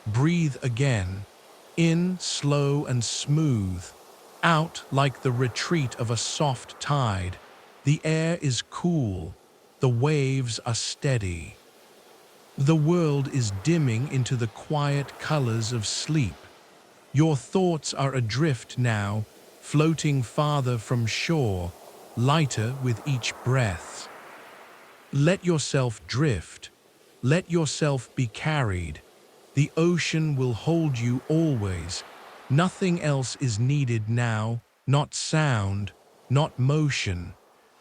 Breathe again, in slow and smooth, out like the retreat of a soft tide. The air is cool, the waves are steady. The world is dimming into the quiet colors of sleep. Your thoughts are adrift now, floating farther from shore, lighter with each breath. Let yourself drift. Let yourself be carried. The ocean will hold you always. Nothing else is needed now, not sound, not motion,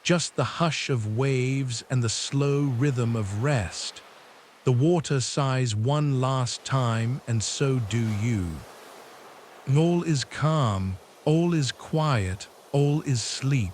just the hush of waves and the slow rhythm of rest. The water sighs one last time, and so do you. All is calm, all is quiet, all is sleep.